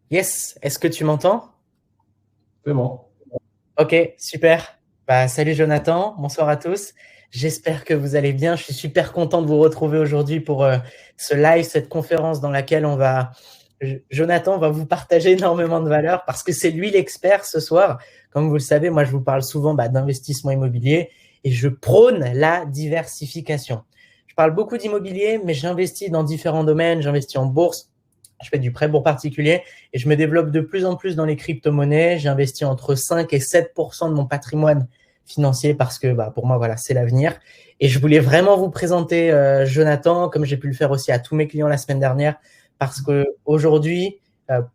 Yes, est-ce que tu m'entends? C'est bon. Ok, super. Salut Jonathan, bonsoir à tous. J'espère que vous allez bien. Je suis super content de vous retrouver aujourd'hui pour ce live, cette conférence dans laquelle Jonathan va vous partager énormément de valeur parce que c'est lui l'expert ce soir. Comme vous le savez, moi je vous parle souvent d'investissement immobilier et je prône la diversification. Je parle beaucoup d'immobilier, mais j'investis dans différents domaines. J'investis en bourse, je fais du prêt pour particulier et je me développe de plus en plus dans les crypto-monnaies. J'ai investi entre 5 et 7% de mon patrimoine financier parce que pour moi, voilà, c'est l'avenir. Et je voulais vraiment vous présenter Jonathan, comme j'ai pu le faire aussi à tous mes clients la semaine dernière, parce qu'aujourd'hui,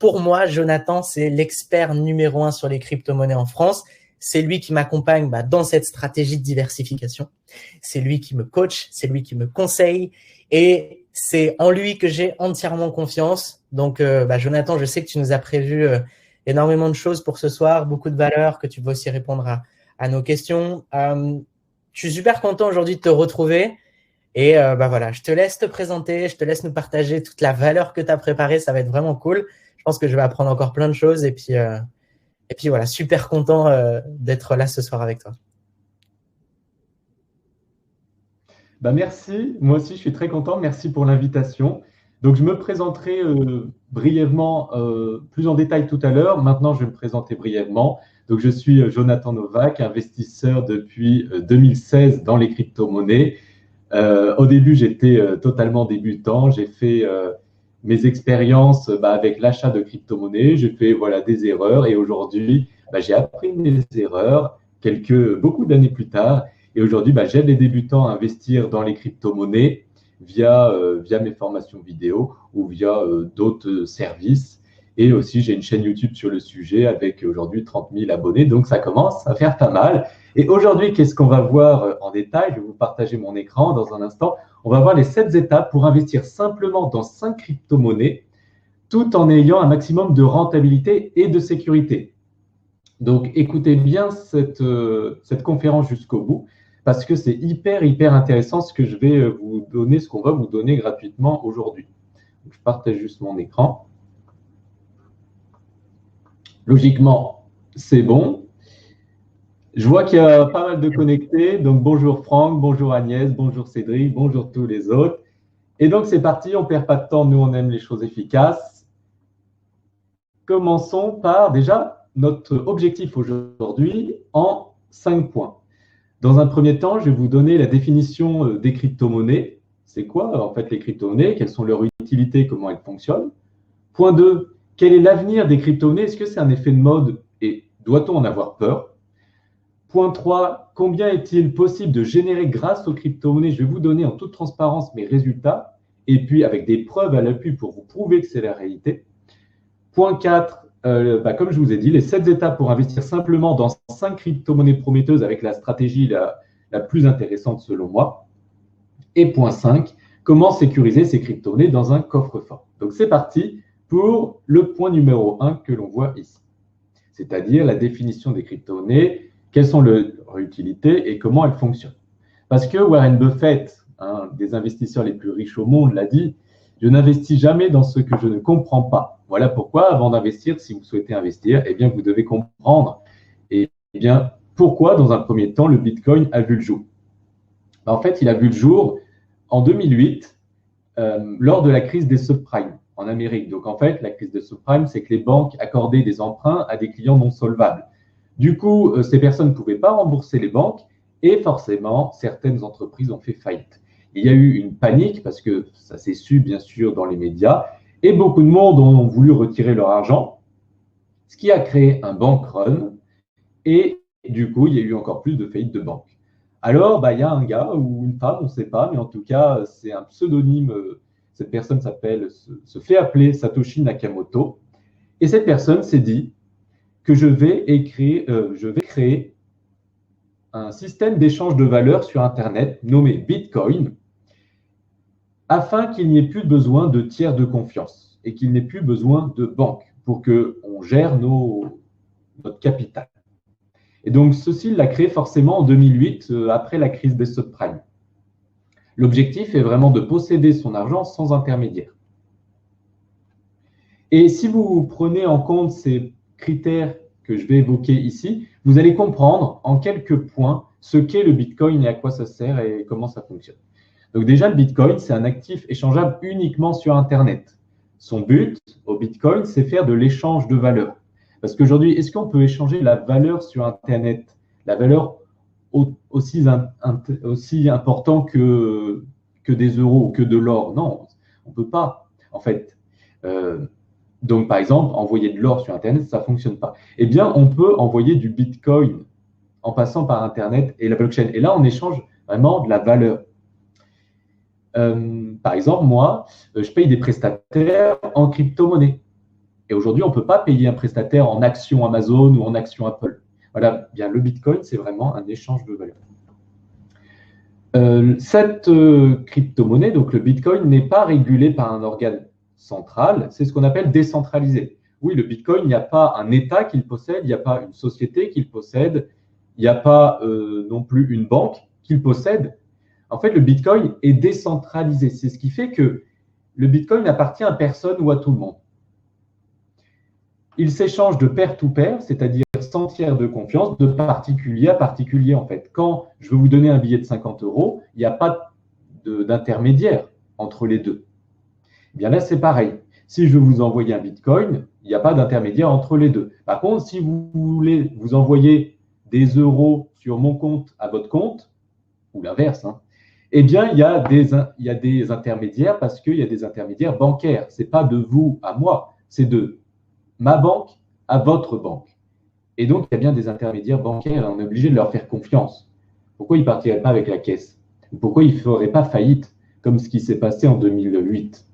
pour moi, Jonathan, c'est l'expert numéro 1 sur les crypto-monnaies en France. C'est lui qui m'accompagne dans cette stratégie de diversification. C'est lui qui me coach, c'est lui qui me conseille. Et c'est en lui que j'ai entièrement confiance. Donc, Jonathan, je sais que tu nous as prévu énormément de choses pour ce soir, beaucoup de valeurs, que tu vas aussi répondre à nos questions. Je suis super content aujourd'hui de te retrouver. Et voilà, je te laisse te présenter, je te laisse nous partager toute la valeur que tu as préparée. Ça va être vraiment cool. Je pense que je vais apprendre encore plein de choses. Et puis voilà, super content d'être là ce soir avec toi. Merci. Moi aussi, je suis très content. Merci pour l'invitation. Donc, je me présenterai brièvement, plus en détail tout à l'heure. Maintenant, je vais me présenter brièvement. Donc, je suis Jonathan Novak, investisseur depuis 2016 dans les crypto-monnaies. Au début, j'étais totalement débutant. J'ai fait mes expériences avec l'achat de crypto-monnaies. J'ai fait des erreurs et aujourd'hui, j'ai appris mes erreurs beaucoup d'années plus tard. Et aujourd'hui, j'aide les débutants à investir dans les crypto-monnaies via mes formations vidéo ou via d'autres services. Et aussi, j'ai une chaîne YouTube sur le sujet avec aujourd'hui 30 000 abonnés. Donc, ça commence à faire pas mal. Et aujourd'hui, qu'est-ce qu'on va voir en détail? Je vais vous partager mon écran dans un instant. On va voir les 7 étapes pour investir simplement dans 5 crypto-monnaies tout en ayant un maximum de rentabilité et de sécurité. Donc, écoutez bien cette conférence jusqu'au bout parce que c'est hyper intéressant ce que je vais vous donner, ce qu'on va vous donner gratuitement aujourd'hui. Je partage juste mon écran. Logiquement, c'est bon. Je vois qu'il y a pas mal de connectés. Donc, bonjour Franck, bonjour Agnès, bonjour Cédric, bonjour tous les autres. Et donc, c'est parti, on ne perd pas de temps. Nous, on aime les choses efficaces. Commençons par déjà notre objectif aujourd'hui en 5 points. Dans un premier temps, je vais vous donner la définition des crypto-monnaies. C'est quoi en fait les crypto-monnaies? Quelles sont leurs utilités? Comment elles fonctionnent? Point 2, quel est l'avenir des crypto-monnaies? Est-ce que c'est un effet de mode et doit-on en avoir peur? Point 3, combien est-il possible de générer grâce aux crypto-monnaies? Je vais vous donner en toute transparence mes résultats et puis avec des preuves à l'appui pour vous prouver que c'est la réalité. Point 4, comme je vous ai dit, les 7 étapes pour investir simplement dans 5 crypto-monnaies prometteuses avec la stratégie la plus intéressante selon moi. Et point 5, comment sécuriser ces crypto-monnaies dans un coffre-fort. Donc c'est parti pour le point numéro 1 que l'on voit ici, c'est-à-dire la définition des crypto-monnaies, quelles sont leurs utilités et comment elles fonctionnent. Parce que Warren Buffett, un des investisseurs les plus riches au monde, l'a dit, je n'investis jamais dans ce que je ne comprends pas. Voilà pourquoi, avant d'investir, si vous souhaitez investir, eh bien, vous devez comprendre pourquoi, dans un premier temps, le Bitcoin a vu le jour. En fait, il a vu le jour en 2008, lors de la crise des subprimes en Amérique. Donc, en fait, la crise des subprimes, c'est que les banques accordaient des emprunts à des clients non solvables. Du coup, ces personnes ne pouvaient pas rembourser les banques et forcément, certaines entreprises ont fait faillite. Il y a eu une panique parce que ça s'est su, bien sûr, dans les médias et beaucoup de monde ont voulu retirer leur argent, ce qui a créé un bank run et du coup, il y a eu encore plus de faillites de banques. Alors, il y a un gars ou une femme, on ne sait pas, mais en tout cas, c'est un pseudonyme. Cette personne se fait appeler Satoshi Nakamoto. Et cette personne s'est dit que je vais créer un système d'échange de valeurs sur Internet nommé Bitcoin afin qu'il n'y ait plus besoin de tiers de confiance et qu'il n'ait plus besoin de banques pour qu'on gère notre capital. Et donc, ceci, il l'a créé forcément en 2008, après la crise des subprimes. L'objectif est vraiment de posséder son argent sans intermédiaire. Et si vous prenez en compte ces critères que je vais évoquer ici, vous allez comprendre en quelques points ce qu'est le Bitcoin et à quoi ça sert et comment ça fonctionne. Donc déjà, le Bitcoin, c'est un actif échangeable uniquement sur Internet. Son but au Bitcoin, c'est faire de l'échange de valeur. Parce qu'aujourd'hui, est-ce qu'on peut échanger la valeur sur Internet, la valeur aussi important que des euros ou que de l'or? Non, on ne peut pas, en fait. Donc, par exemple, envoyer de l'or sur Internet, ça ne fonctionne pas. Eh bien, on peut envoyer du Bitcoin en passant par Internet et la blockchain. Et là, on échange vraiment de la valeur. Par exemple, moi, je paye des prestataires en crypto-monnaie. Et aujourd'hui, on ne peut pas payer un prestataire en actions Amazon ou en actions Apple. Voilà, bien le Bitcoin, c'est vraiment un échange de valeur. Cette crypto-monnaie, donc le Bitcoin, n'est pas régulé par un organe central, c'est ce qu'on appelle décentralisé. Oui, le Bitcoin, il n'y a pas un État qui le possède, il n'y a pas une société qui le possède, il n'y a pas non plus une banque qui le possède. En fait, le Bitcoin est décentralisé. C'est ce qui fait que le Bitcoin n'appartient à personne ou à tout le monde. Il s'échange de pair-to-pair, c'est-à-dire sans tiers de confiance, de particulier à particulier en fait. Quand je veux vous donner un billet de 50 €, il n'y a pas d'intermédiaire entre les deux. Eh bien là, c'est pareil. Si je veux vous envoyer un Bitcoin, il n'y a pas d'intermédiaire entre les deux. Par contre, si vous voulez vous envoyer des euros sur mon compte à votre compte, ou l'inverse, eh bien, il y a des intermédiaires parce qu'il y a des intermédiaires bancaires. Ce n'est pas de vous à moi, c'est de ma banque à votre banque. Et donc, il y a bien des intermédiaires bancaires et on est obligé de leur faire confiance. Pourquoi ils ne partiraient pas avec la caisse? Pourquoi ils ne feraient pas faillite comme ce qui s'est passé en 2008?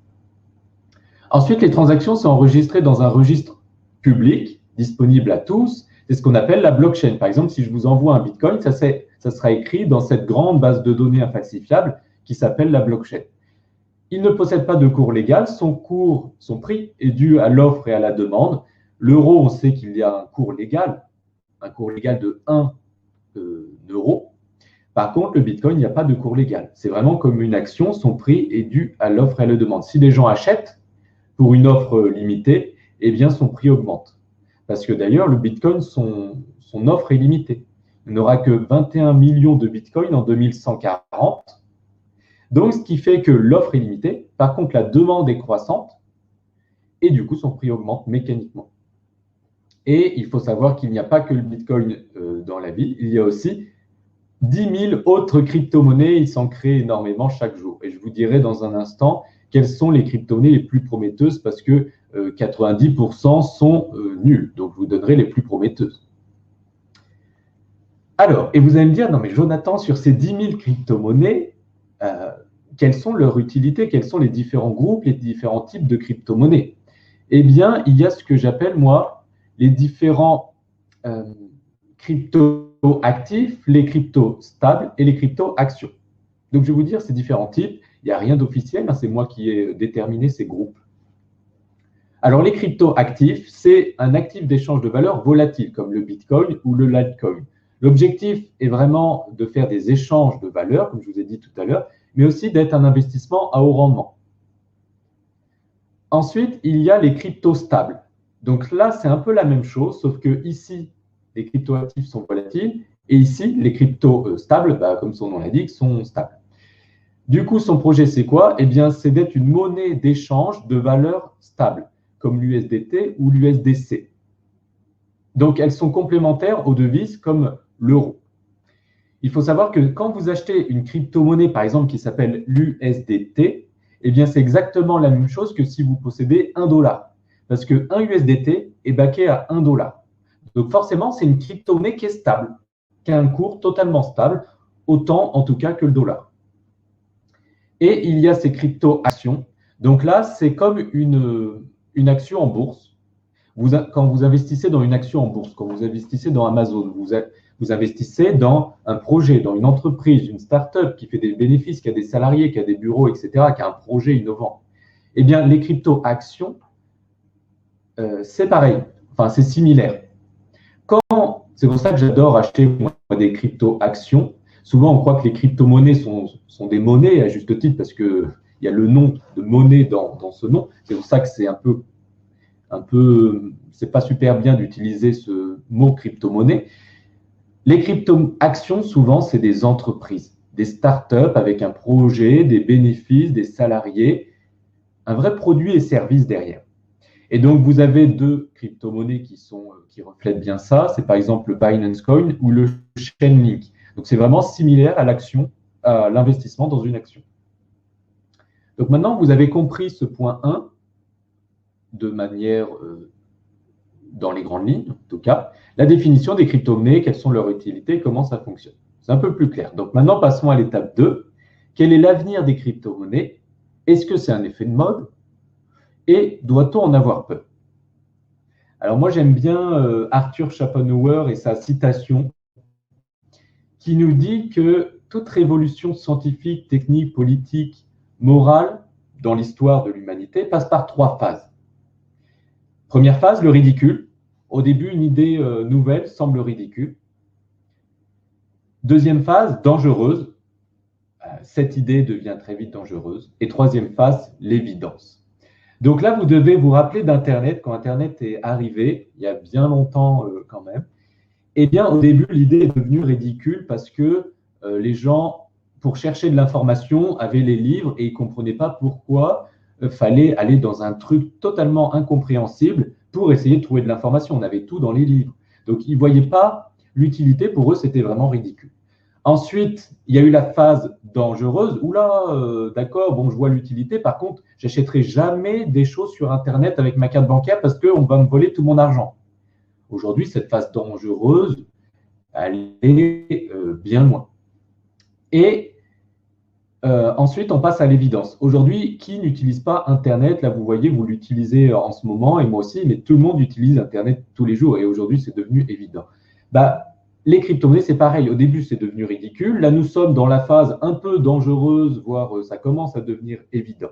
Ensuite, les transactions sont enregistrées dans un registre public, disponible à tous. C'est ce qu'on appelle la blockchain. Par exemple, si je vous envoie un Bitcoin, ça sera écrit dans cette grande base de données infalsifiable qui s'appelle la blockchain. Il ne possède pas de cours légal. Son prix est dû à l'offre et à la demande. L'euro, on sait qu'il y a un cours légal de 1 euro. Par contre, le Bitcoin, il n'y a pas de cours légal. C'est vraiment comme une action. Son prix est dû à l'offre et à la demande. Si des gens achètent pour une offre limitée, eh bien, son prix augmente. Parce que d'ailleurs, le Bitcoin, son offre est limitée. Il n'aura que 21 millions de Bitcoin en 2140. Donc, ce qui fait que l'offre est limitée. Par contre, la demande est croissante et du coup, son prix augmente mécaniquement. Et il faut savoir qu'il n'y a pas que le Bitcoin dans la vie. Il y a aussi 10 000 autres crypto-monnaies. Il s'en crée énormément chaque jour. Et je vous dirai dans un instant quelles sont les crypto-monnaies les plus prometteuses parce que 90% sont nulles. Donc, je vous donnerai les plus prometteuses. Alors, et vous allez me dire, non mais Jonathan, sur ces 10 000 crypto-monnaies, quelles sont leurs utilités? Quels sont les différents groupes, les différents types de crypto-monnaies? Eh bien, il y a ce que j'appelle, moi, les différents crypto-actifs, les crypto-stables et les crypto-actions. Donc, je vais vous dire ces différents types. Il n'y a rien d'officiel, c'est moi qui ai déterminé ces groupes. Alors, les crypto-actifs, c'est un actif d'échange de valeur volatile, comme le Bitcoin ou le Litecoin. L'objectif est vraiment de faire des échanges de valeur, comme je vous ai dit tout à l'heure, mais aussi d'être un investissement à haut rendement. Ensuite, il y a les cryptos stables. Donc là, c'est un peu la même chose, sauf que ici, les cryptoactifs sont volatiles, et ici, les cryptos stables, comme son nom l'indique, sont stables. Du coup, son projet, c'est quoi? Eh bien, c'est d'être une monnaie d'échange de valeur stable, comme l'USDT ou l'USDC. Donc, elles sont complémentaires aux devises comme l'euro. Il faut savoir que quand vous achetez une crypto-monnaie, par exemple, qui s'appelle l'USDT, eh bien, c'est exactement la même chose que si vous possédez $1. Parce qu'un USDT est baqué à $1. Donc, forcément, c'est une crypto-monnaie qui est stable, qui a un cours totalement stable, autant en tout cas que le dollar. Et il y a ces crypto-actions. Donc là, c'est comme une action en bourse. Quand vous investissez dans une action en bourse, quand vous investissez dans Amazon, vous investissez dans un projet, dans une entreprise, une start-up qui fait des bénéfices, qui a des salariés, qui a des bureaux, etc., qui a un projet innovant. Eh bien, les crypto-actions, c'est pareil, enfin, c'est similaire. C'est pour ça que j'adore acheter des crypto-actions. Souvent, on croit que les crypto-monnaies sont des monnaies, à juste titre, parce qu'il y a le nom de monnaie dans ce nom. C'est pour ça que c'est un peu c'est pas super bien d'utiliser ce mot crypto-monnaie. Les crypto-actions, souvent, c'est des entreprises, des startups avec un projet, des bénéfices, des salariés, un vrai produit et service derrière. Et donc, vous avez deux crypto-monnaies qui reflètent bien ça. C'est par exemple le Binance Coin ou le Chainlink. Donc, c'est vraiment similaire à l'investissement dans une action. Donc, maintenant, vous avez compris ce point 1 de manière, dans les grandes lignes, en tout cas, la définition des crypto-monnaies, quelles sont leurs utilités, comment ça fonctionne. C'est un peu plus clair. Donc, maintenant, passons à l'étape 2. Quel est l'avenir des crypto-monnaies? Est-ce que c'est un effet de mode? Et doit-on en avoir peur? Alors moi, j'aime bien Arthur Schopenhauer et sa citation qui nous dit que toute révolution scientifique, technique, politique, morale dans l'histoire de l'humanité passe par 3 phases. Première phase, le ridicule. Au début, une idée nouvelle semble ridicule. Deuxième phase, dangereuse. Cette idée devient très vite dangereuse. Et troisième phase, l'évidence. Donc là, vous devez vous rappeler d'Internet, quand Internet est arrivé, il y a bien longtemps quand même. Eh bien, au début, l'idée est devenue ridicule parce que les gens, pour chercher de l'information, avaient les livres et ils ne comprenaient pas pourquoi fallait aller dans un truc totalement incompréhensible pour essayer de trouver de l'information. On avait tout dans les livres. Donc, ils ne voyaient pas l'utilité. Pour eux, c'était vraiment ridicule. Ensuite, il y a eu la phase dangereuse. Oula, d'accord, bon, je vois l'utilité. Par contre, j'achèterai jamais des choses sur Internet avec ma carte bancaire parce qu'on va me voler tout mon argent. Aujourd'hui, cette phase dangereuse, elle est bien loin. Et ensuite, on passe à l'évidence. Aujourd'hui, qui n'utilise pas Internet? Là, vous voyez, vous l'utilisez en ce moment, et moi aussi, mais tout le monde utilise Internet tous les jours. Et aujourd'hui, c'est devenu évident. Les crypto-monnaies, c'est pareil. Au début, c'est devenu ridicule. Là, nous sommes dans la phase un peu dangereuse, voire ça commence à devenir évident.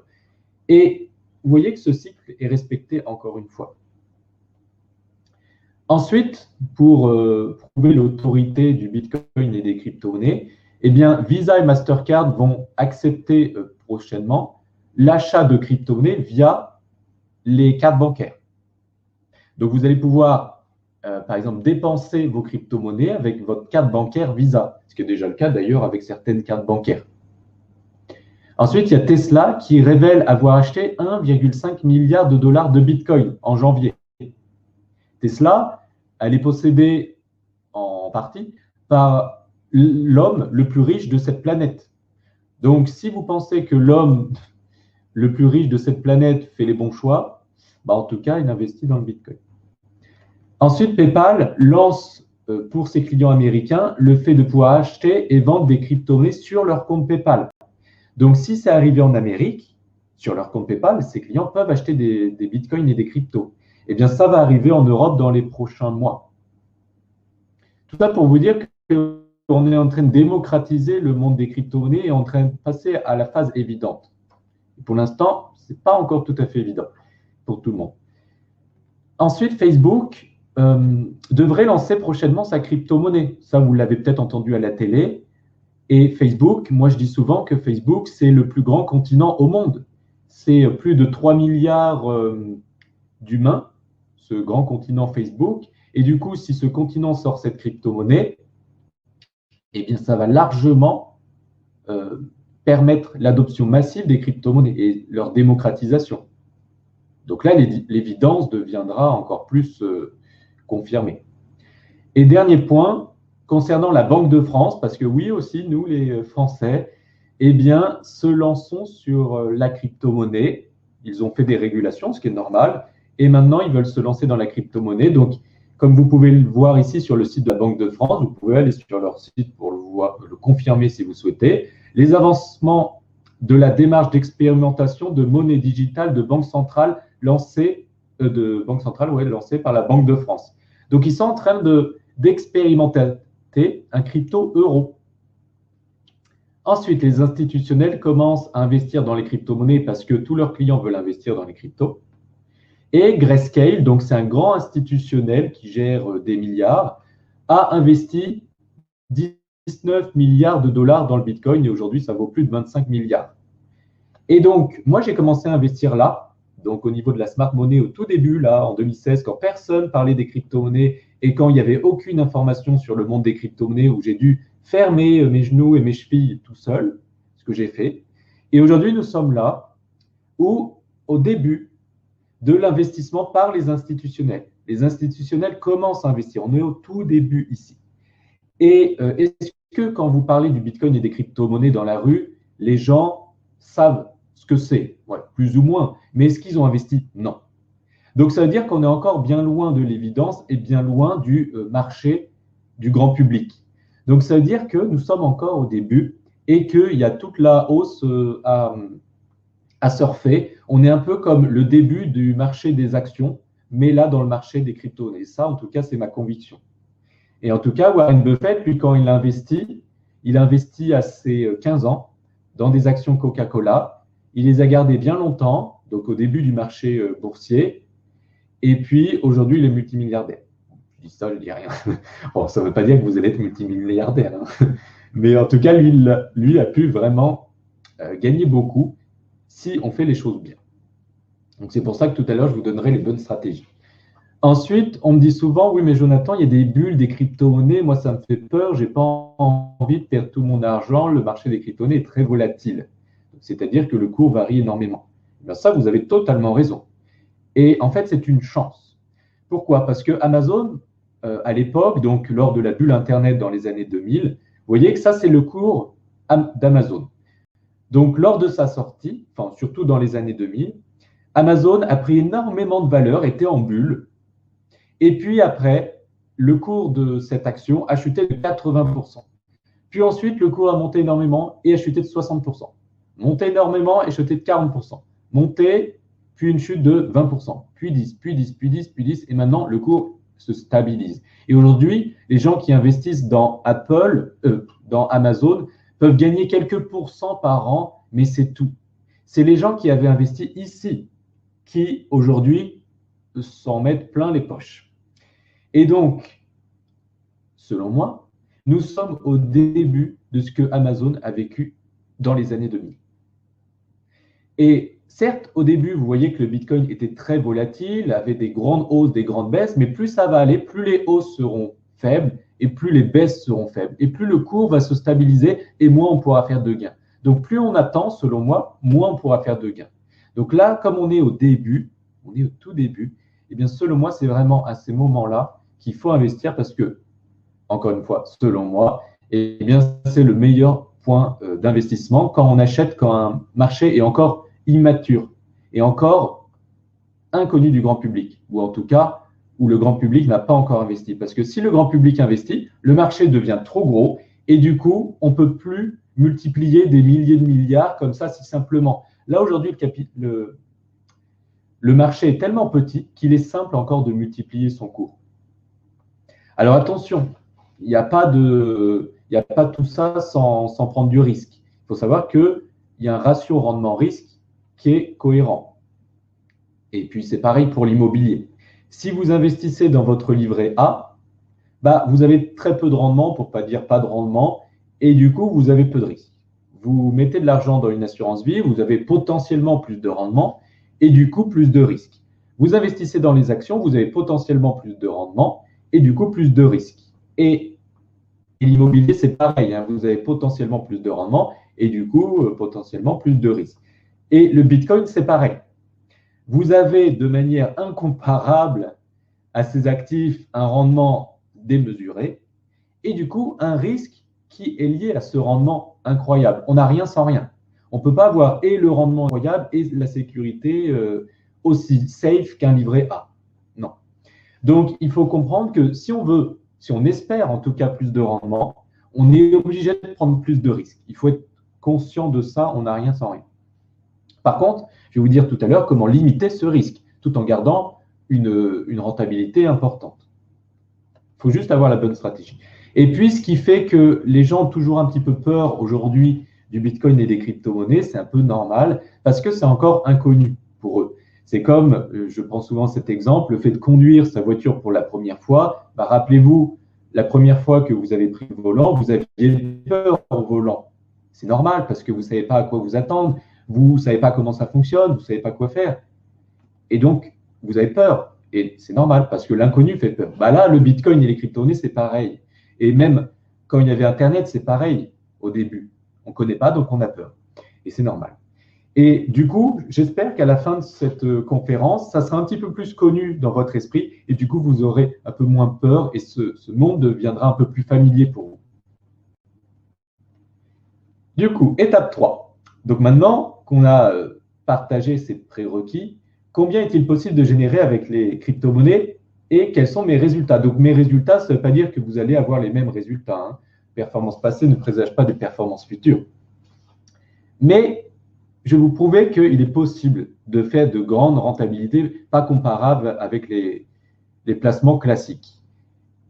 Et vous voyez que ce cycle est respecté encore une fois. Ensuite, pour prouver l'autorité du Bitcoin et des crypto-monnaies, eh bien, Visa et Mastercard vont accepter prochainement l'achat de crypto-monnaies via les cartes bancaires. Donc, vous allez pouvoir par exemple, dépenser vos crypto-monnaies avec votre carte bancaire Visa, ce qui est déjà le cas d'ailleurs avec certaines cartes bancaires. Ensuite, il y a Tesla qui révèle avoir acheté 1,5 milliard de dollars de Bitcoin en janvier. Tesla, elle est possédée en partie par l'homme le plus riche de cette planète. Donc, si vous pensez que l'homme le plus riche de cette planète fait les bons choix, en tout cas, il investit dans le Bitcoin. Ensuite, PayPal lance pour ses clients américains le fait de pouvoir acheter et vendre des crypto-monnaies sur leur compte PayPal. Donc, si c'est arrivé en Amérique, sur leur compte PayPal, ces clients peuvent acheter des bitcoins et des cryptos. Eh bien, ça va arriver en Europe dans les prochains mois. Tout ça pour vous dire qu'on est en train de démocratiser le monde des crypto-monnaies et en train de passer à la phase évidente. Et pour l'instant, ce n'est pas encore tout à fait évident pour tout le monde. Ensuite, Facebook devrait lancer prochainement sa crypto-monnaie. Ça, vous l'avez peut-être entendu à la télé. Et Facebook, moi je dis souvent que Facebook, c'est le plus grand continent au monde. C'est plus de 3 milliards d'humains, ce grand continent Facebook. Et du coup, si ce continent sort cette crypto-monnaie, eh bien, ça va largement permettre l'adoption massive des crypto-monnaies et leur démocratisation. Donc là, l'évidence deviendra encore plus confirmée. Et dernier point, concernant la Banque de France, parce que oui aussi, nous les Français, eh bien, se lançons sur la crypto-monnaie. Ils ont fait des régulations, ce qui est normal, et maintenant, ils veulent se lancer dans la crypto-monnaie. Donc, comme vous pouvez le voir ici sur le site de la Banque de France, vous pouvez aller sur leur site pour le confirmer si vous souhaitez. Les avancements de la démarche d'expérimentation de monnaie digitale de banque centrale lancée par la Banque de France. Donc, ils sont en train d'expérimenter un crypto-euro. Ensuite, les institutionnels commencent à investir dans les crypto-monnaies parce que tous leurs clients veulent investir dans les cryptos. Et Grayscale, donc c'est un grand institutionnel qui gère des milliards, a investi 19 milliards de dollars dans le Bitcoin et aujourd'hui, ça vaut plus de 25 milliards. Et donc, moi, j'ai commencé à investir là, donc au niveau de la smart money au tout début, là, en 2016, quand personne parlait des crypto-monnaies et quand il n'y avait aucune information sur le monde des crypto-monnaies, où j'ai dû fermer mes genoux et mes chevilles tout seul, ce que j'ai fait. Et aujourd'hui, nous sommes là où, au début de l'investissement par les institutionnels. Les institutionnels commencent à investir. On est au tout début ici. Et est-ce que quand vous parlez du Bitcoin et des crypto-monnaies dans la rue, les gens savent ce que c'est? Ouais, plus ou moins. Mais est-ce qu'ils ont investi? Non. Donc ça veut dire qu'on est encore bien loin de l'évidence et bien loin du marché du grand public. Donc ça veut dire que nous sommes encore au début et qu'il y a toute la hausse à surfer. On est un peu comme le début du marché des actions, mais là dans le marché des crypto-monnaies. Ça, en tout cas, c'est ma conviction. Et en tout cas, Warren Buffett, lui, quand il investit à ses 15 ans dans des actions Coca-Cola. Il les a gardées bien longtemps, donc au début du marché boursier. Et puis, aujourd'hui, il est multimilliardaire. Je dis ça, je ne dis rien. Bon, ça ne veut pas dire que vous allez être multimilliardaire. Hein. Mais en tout cas, lui a pu vraiment gagner beaucoup si on fait les choses bien. Donc, c'est pour ça que tout à l'heure, je vous donnerai les bonnes stratégies. Ensuite, on me dit souvent, oui, mais Jonathan, il y a des bulles, des crypto-monnaies. Moi, ça me fait peur. Je n'ai pas envie de perdre tout mon argent. Le marché des crypto-monnaies est très volatile. C'est-à-dire que le cours varie énormément. Bien, ça, vous avez totalement raison. Et en fait, c'est une chance. Pourquoi? Parce que Amazon, à l'époque, donc lors de la bulle Internet dans les années 2000, vous voyez que ça, c'est le cours d'Amazon. Donc, lors de sa sortie, enfin, surtout dans les années 2000, Amazon a pris énormément de valeur, était en bulle. Et puis après, le cours de cette action a chuté de 80%. Puis ensuite, le cours a monté énormément et a chuté de 60%. Monté énormément et chuté de 40%. Monté, puis une chute de 20%. Puis 10, puis 10, puis 10, puis 10. Et maintenant, le cours se stabilise. Et aujourd'hui, les gens qui investissent dans dans Amazon, peuvent gagner quelques pourcents par an, mais c'est tout. C'est les gens qui avaient investi ici qui, aujourd'hui, s'en mettent plein les poches. Et donc, selon moi, nous sommes au début de ce que Amazon a vécu dans les années 2000. Et certes, au début, vous voyez que le Bitcoin était très volatile, avait des grandes hausses, des grandes baisses, mais plus ça va aller, plus les hausses seront faibles et plus les baisses seront faibles. Et plus le cours va se stabiliser et moins on pourra faire de gains. Donc, plus on attend, selon moi, moins on pourra faire de gains. Donc là, comme on est au début, on est au tout début, eh bien, selon moi, c'est vraiment à ces moments-là qu'il faut investir parce que, encore une fois, selon moi, eh bien, c'est le meilleur point d'investissement quand on achète quand un marché est encore immature et encore inconnu du grand public, ou en tout cas, où le grand public n'a pas encore investi. Parce que si le grand public investit, le marché devient trop gros et du coup, on ne peut plus multiplier des milliers de milliards comme ça si simplement. Là, aujourd'hui, le marché est tellement petit qu'il est simple encore de multiplier son cours. Alors attention, il n'y a pas tout ça sans prendre du risque. Il faut savoir qu'il y a un ratio rendement-risque qui est cohérent. Et puis, c'est pareil pour l'immobilier. Si vous investissez dans votre livret A, vous avez très peu de rendement, pour ne pas dire pas de rendement, et du coup, vous avez peu de risque. Vous mettez de l'argent dans une assurance vie, vous avez potentiellement plus de rendement, et du coup, plus de risques. Vous investissez dans les actions, vous avez potentiellement plus de rendement, et du coup, plus de risques. Et l'immobilier, c'est pareil, hein, vous avez potentiellement plus de rendement, et du coup, potentiellement plus de risques. Et le Bitcoin, c'est pareil. Vous avez de manière incomparable à ces actifs un rendement démesuré et du coup un risque qui est lié à ce rendement incroyable. On n'a rien sans rien. On ne peut pas avoir et le rendement incroyable et la sécurité aussi safe qu'un livret A. Non. Donc, il faut comprendre que si on espère en tout cas plus de rendement, on est obligé de prendre plus de risques. Il faut être conscient de ça, on n'a rien sans rien. Par contre, je vais vous dire tout à l'heure comment limiter ce risque, tout en gardant une rentabilité importante. Il faut juste avoir la bonne stratégie. Et puis, ce qui fait que les gens ont toujours un petit peu peur aujourd'hui du Bitcoin et des crypto-monnaies, c'est un peu normal, parce que c'est encore inconnu pour eux. C'est comme, je prends souvent cet exemple, le fait de conduire sa voiture pour la première fois. Rappelez-vous, la première fois que vous avez pris le volant, vous aviez peur au volant. C'est normal, parce que vous ne savez pas à quoi vous attendre. Vous ne savez pas comment ça fonctionne, vous ne savez pas quoi faire. Et donc, vous avez peur. Et c'est normal parce que l'inconnu fait peur. Bah là, le Bitcoin et les crypto-monnaies, c'est pareil. Et même quand il y avait Internet, c'est pareil au début. On ne connaît pas, donc on a peur. Et c'est normal. Et du coup, j'espère qu'à la fin de cette conférence, ça sera un petit peu plus connu dans votre esprit et du coup, vous aurez un peu moins peur et ce monde deviendra un peu plus familier pour vous. Du coup, étape 3. Donc maintenant qu'on a partagé ces prérequis, combien est-il possible de générer avec les crypto-monnaies et quels sont mes résultats? Donc mes résultats, ça ne veut pas dire que vous allez avoir les mêmes résultats, hein. Performance passée ne présage pas de performance future. Mais je vais vous prouver qu'il est possible de faire de grandes rentabilités, pas comparables avec les placements classiques.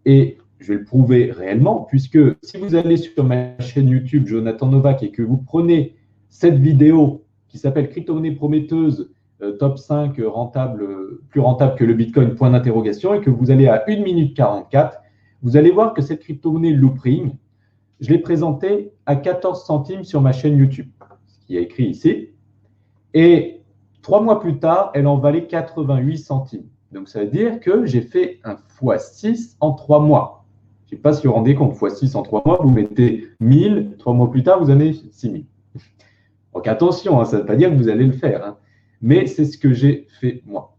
Et je vais le prouver réellement, puisque si vous allez sur ma chaîne YouTube Jonathan Novak et que vous prenez cette vidéo qui s'appelle Crypto-monnaie prometteuse, top 5 rentable, plus rentable que le Bitcoin, point d'interrogation, et que vous allez à 1 minute 44, vous allez voir que cette crypto-monnaie Loopring, je l'ai présentée à 14 centimes sur ma chaîne YouTube, ce qui est écrit ici. Et 3 mois plus tard, elle en valait 88 centimes. Donc, ça veut dire que j'ai fait un x6 en 3 mois. Je ne sais pas si vous vous rendez compte, x6 en 3 mois, vous mettez 1000, 3 mois plus tard, vous en avez 6000. Donc, attention, hein, ça ne veut pas dire que vous allez le faire, hein, mais c'est ce que j'ai fait moi.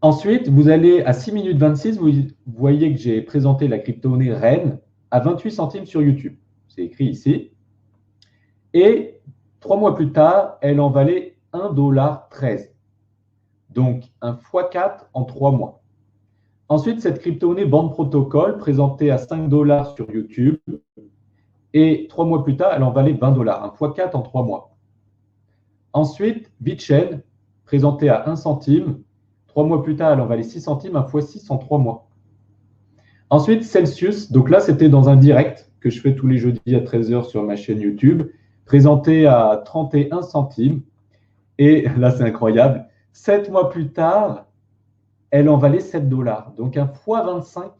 Ensuite, vous allez à 6 minutes 26, vous voyez que j'ai présenté la crypto-monnaie REN à 28 centimes sur YouTube. C'est écrit ici. Et 3 mois plus tard, elle en valait 1,13 $. Donc, un x4 en 3 mois. Ensuite, cette crypto-monnaie Band Protocol, présentée à 5 $ sur YouTube. Et 3 mois plus tard, elle en valait 20 $, un x4 en 3 mois. Ensuite, BitChain, présentée à 1 centime. 3 mois plus tard, elle en valait 6 centimes, un x6 en 3 mois. Ensuite, Celsius, donc là, c'était dans un direct que je fais tous les jeudis à 13 h sur ma chaîne YouTube, présenté à 31 centimes. Et là, c'est incroyable. 7 mois plus tard, elle en valait 7 $. Donc, un x25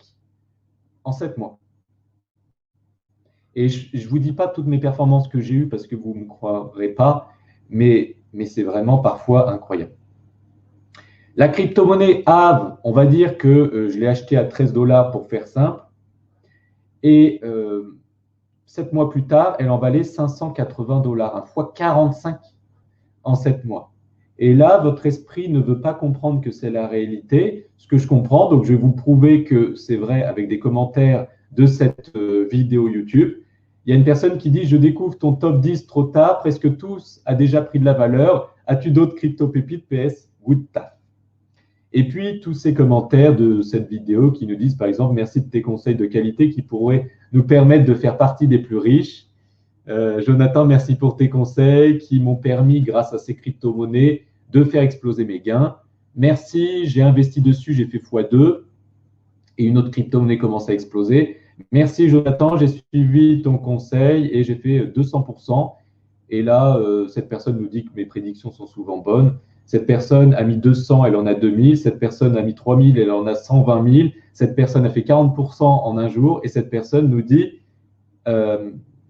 en 7 mois. Et je ne vous dis pas toutes mes performances que j'ai eues parce que vous ne me croirez pas, mais c'est vraiment parfois incroyable. La crypto-monnaie Aave, on va dire que je l'ai achetée à 13 $ pour faire simple. Et 7 mois plus tard, elle en valait 580 $, un x45 en 7 mois. Et là, votre esprit ne veut pas comprendre que c'est la réalité, ce que je comprends. Donc, je vais vous prouver que c'est vrai avec des commentaires de cette vidéo YouTube. Il y a une personne qui dit « Je découvre ton top 10 trop tard, presque tous a déjà pris de la valeur. As-tu d'autres crypto-pépites PS Good taf ». Et puis, tous ces commentaires de cette vidéo qui nous disent, par exemple, « Merci de tes conseils de qualité qui pourraient nous permettre de faire partie des plus riches. Jonathan, merci pour tes conseils qui m'ont permis, grâce à ces crypto-monnaies, de faire exploser mes gains. Merci, j'ai investi dessus, j'ai fait x2 et une autre crypto-monnaie commence à exploser. Merci Jonathan, j'ai suivi ton conseil et j'ai fait 200%. Et là, cette personne nous dit que mes prédictions sont souvent bonnes. Cette personne a mis 200, elle en a 2000. Cette personne a mis 3000, elle en a 120 000. Cette personne a fait 40% en un jour. Et cette personne nous dit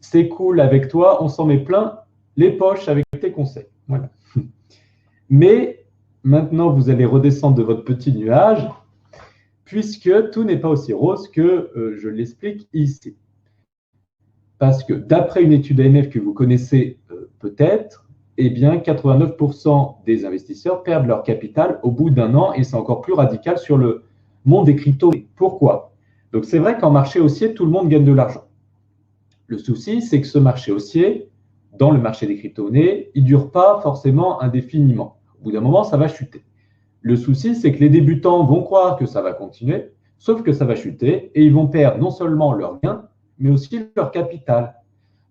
c'est cool avec toi, on s'en met plein les poches avec tes conseils. Voilà. Mais maintenant, vous allez redescendre de votre petit nuage, puisque tout n'est pas aussi rose que je l'explique ici. Parce que d'après une étude AMF que vous connaissez peut-être, eh bien 89% des investisseurs perdent leur capital au bout d'un an et c'est encore plus radical sur le monde des cryptos. Pourquoi? Donc c'est vrai qu'en marché haussier, tout le monde gagne de l'argent. Le souci, c'est que ce marché haussier, dans le marché des crypto-monnaies, il ne dure pas forcément indéfiniment. Au bout d'un moment, ça va chuter. Le souci, c'est que les débutants vont croire que ça va continuer, sauf que ça va chuter et ils vont perdre non seulement leurs gains, mais aussi leur capital.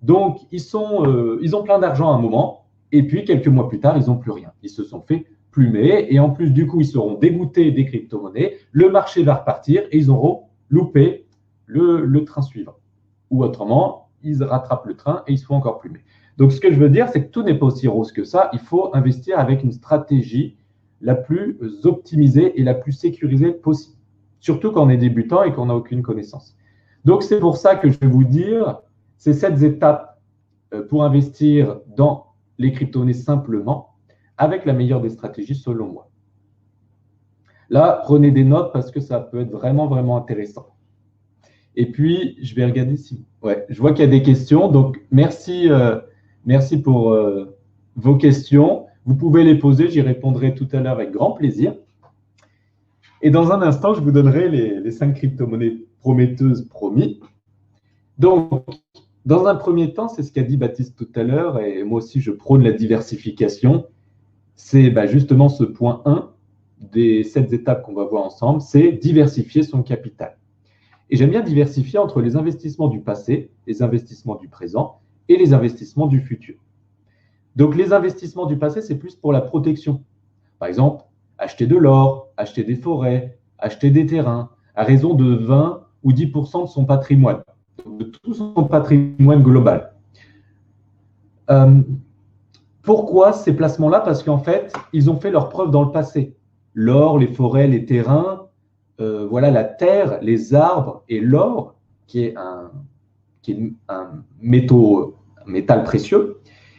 Donc, ils ont plein d'argent à un moment et puis quelques mois plus tard, ils n'ont plus rien. Ils se sont fait plumer et en plus, du coup, ils seront dégoûtés des crypto-monnaies. Le marché va repartir et ils auront loupé le train suivant. Ou autrement, ils rattrapent le train et ils se font encore plumer. Donc, ce que je veux dire, c'est que tout n'est pas aussi rose que ça. Il faut investir avec une stratégie la plus optimisée et la plus sécurisée possible. Surtout quand on est débutant et qu'on n'a aucune connaissance. Donc, c'est pour ça que je vais vous dire ces 7 étapes pour investir dans les crypto-monnaies simplement, avec la meilleure des stratégies selon moi. Là, prenez des notes parce que ça peut être vraiment, vraiment intéressant. Et puis, je vais regarder si… Ouais, je vois qu'il y a des questions. Donc, merci pour vos questions. Vous pouvez les poser, j'y répondrai tout à l'heure avec grand plaisir. Et dans un instant, je vous donnerai les 5 crypto-monnaies prometteuses promis. Donc, dans un premier temps, c'est ce qu'a dit Baptiste tout à l'heure, et moi aussi, je prône la diversification. C'est justement ce point 1 des 7 étapes qu'on va voir ensemble, c'est diversifier son capital. Et j'aime bien diversifier entre les investissements du passé, les investissements du présent et les investissements du futur. Donc, les investissements du passé, c'est plus pour la protection. Par exemple, acheter de l'or, acheter des forêts, acheter des terrains, à raison de 20 ou 10% de son patrimoine, de tout son patrimoine global. Pourquoi ces placements-là? Parce qu'en fait, ils ont fait leurs preuves dans le passé. L'or, les forêts, les terrains, voilà, la terre, les arbres et l'or, qui est un métal précieux,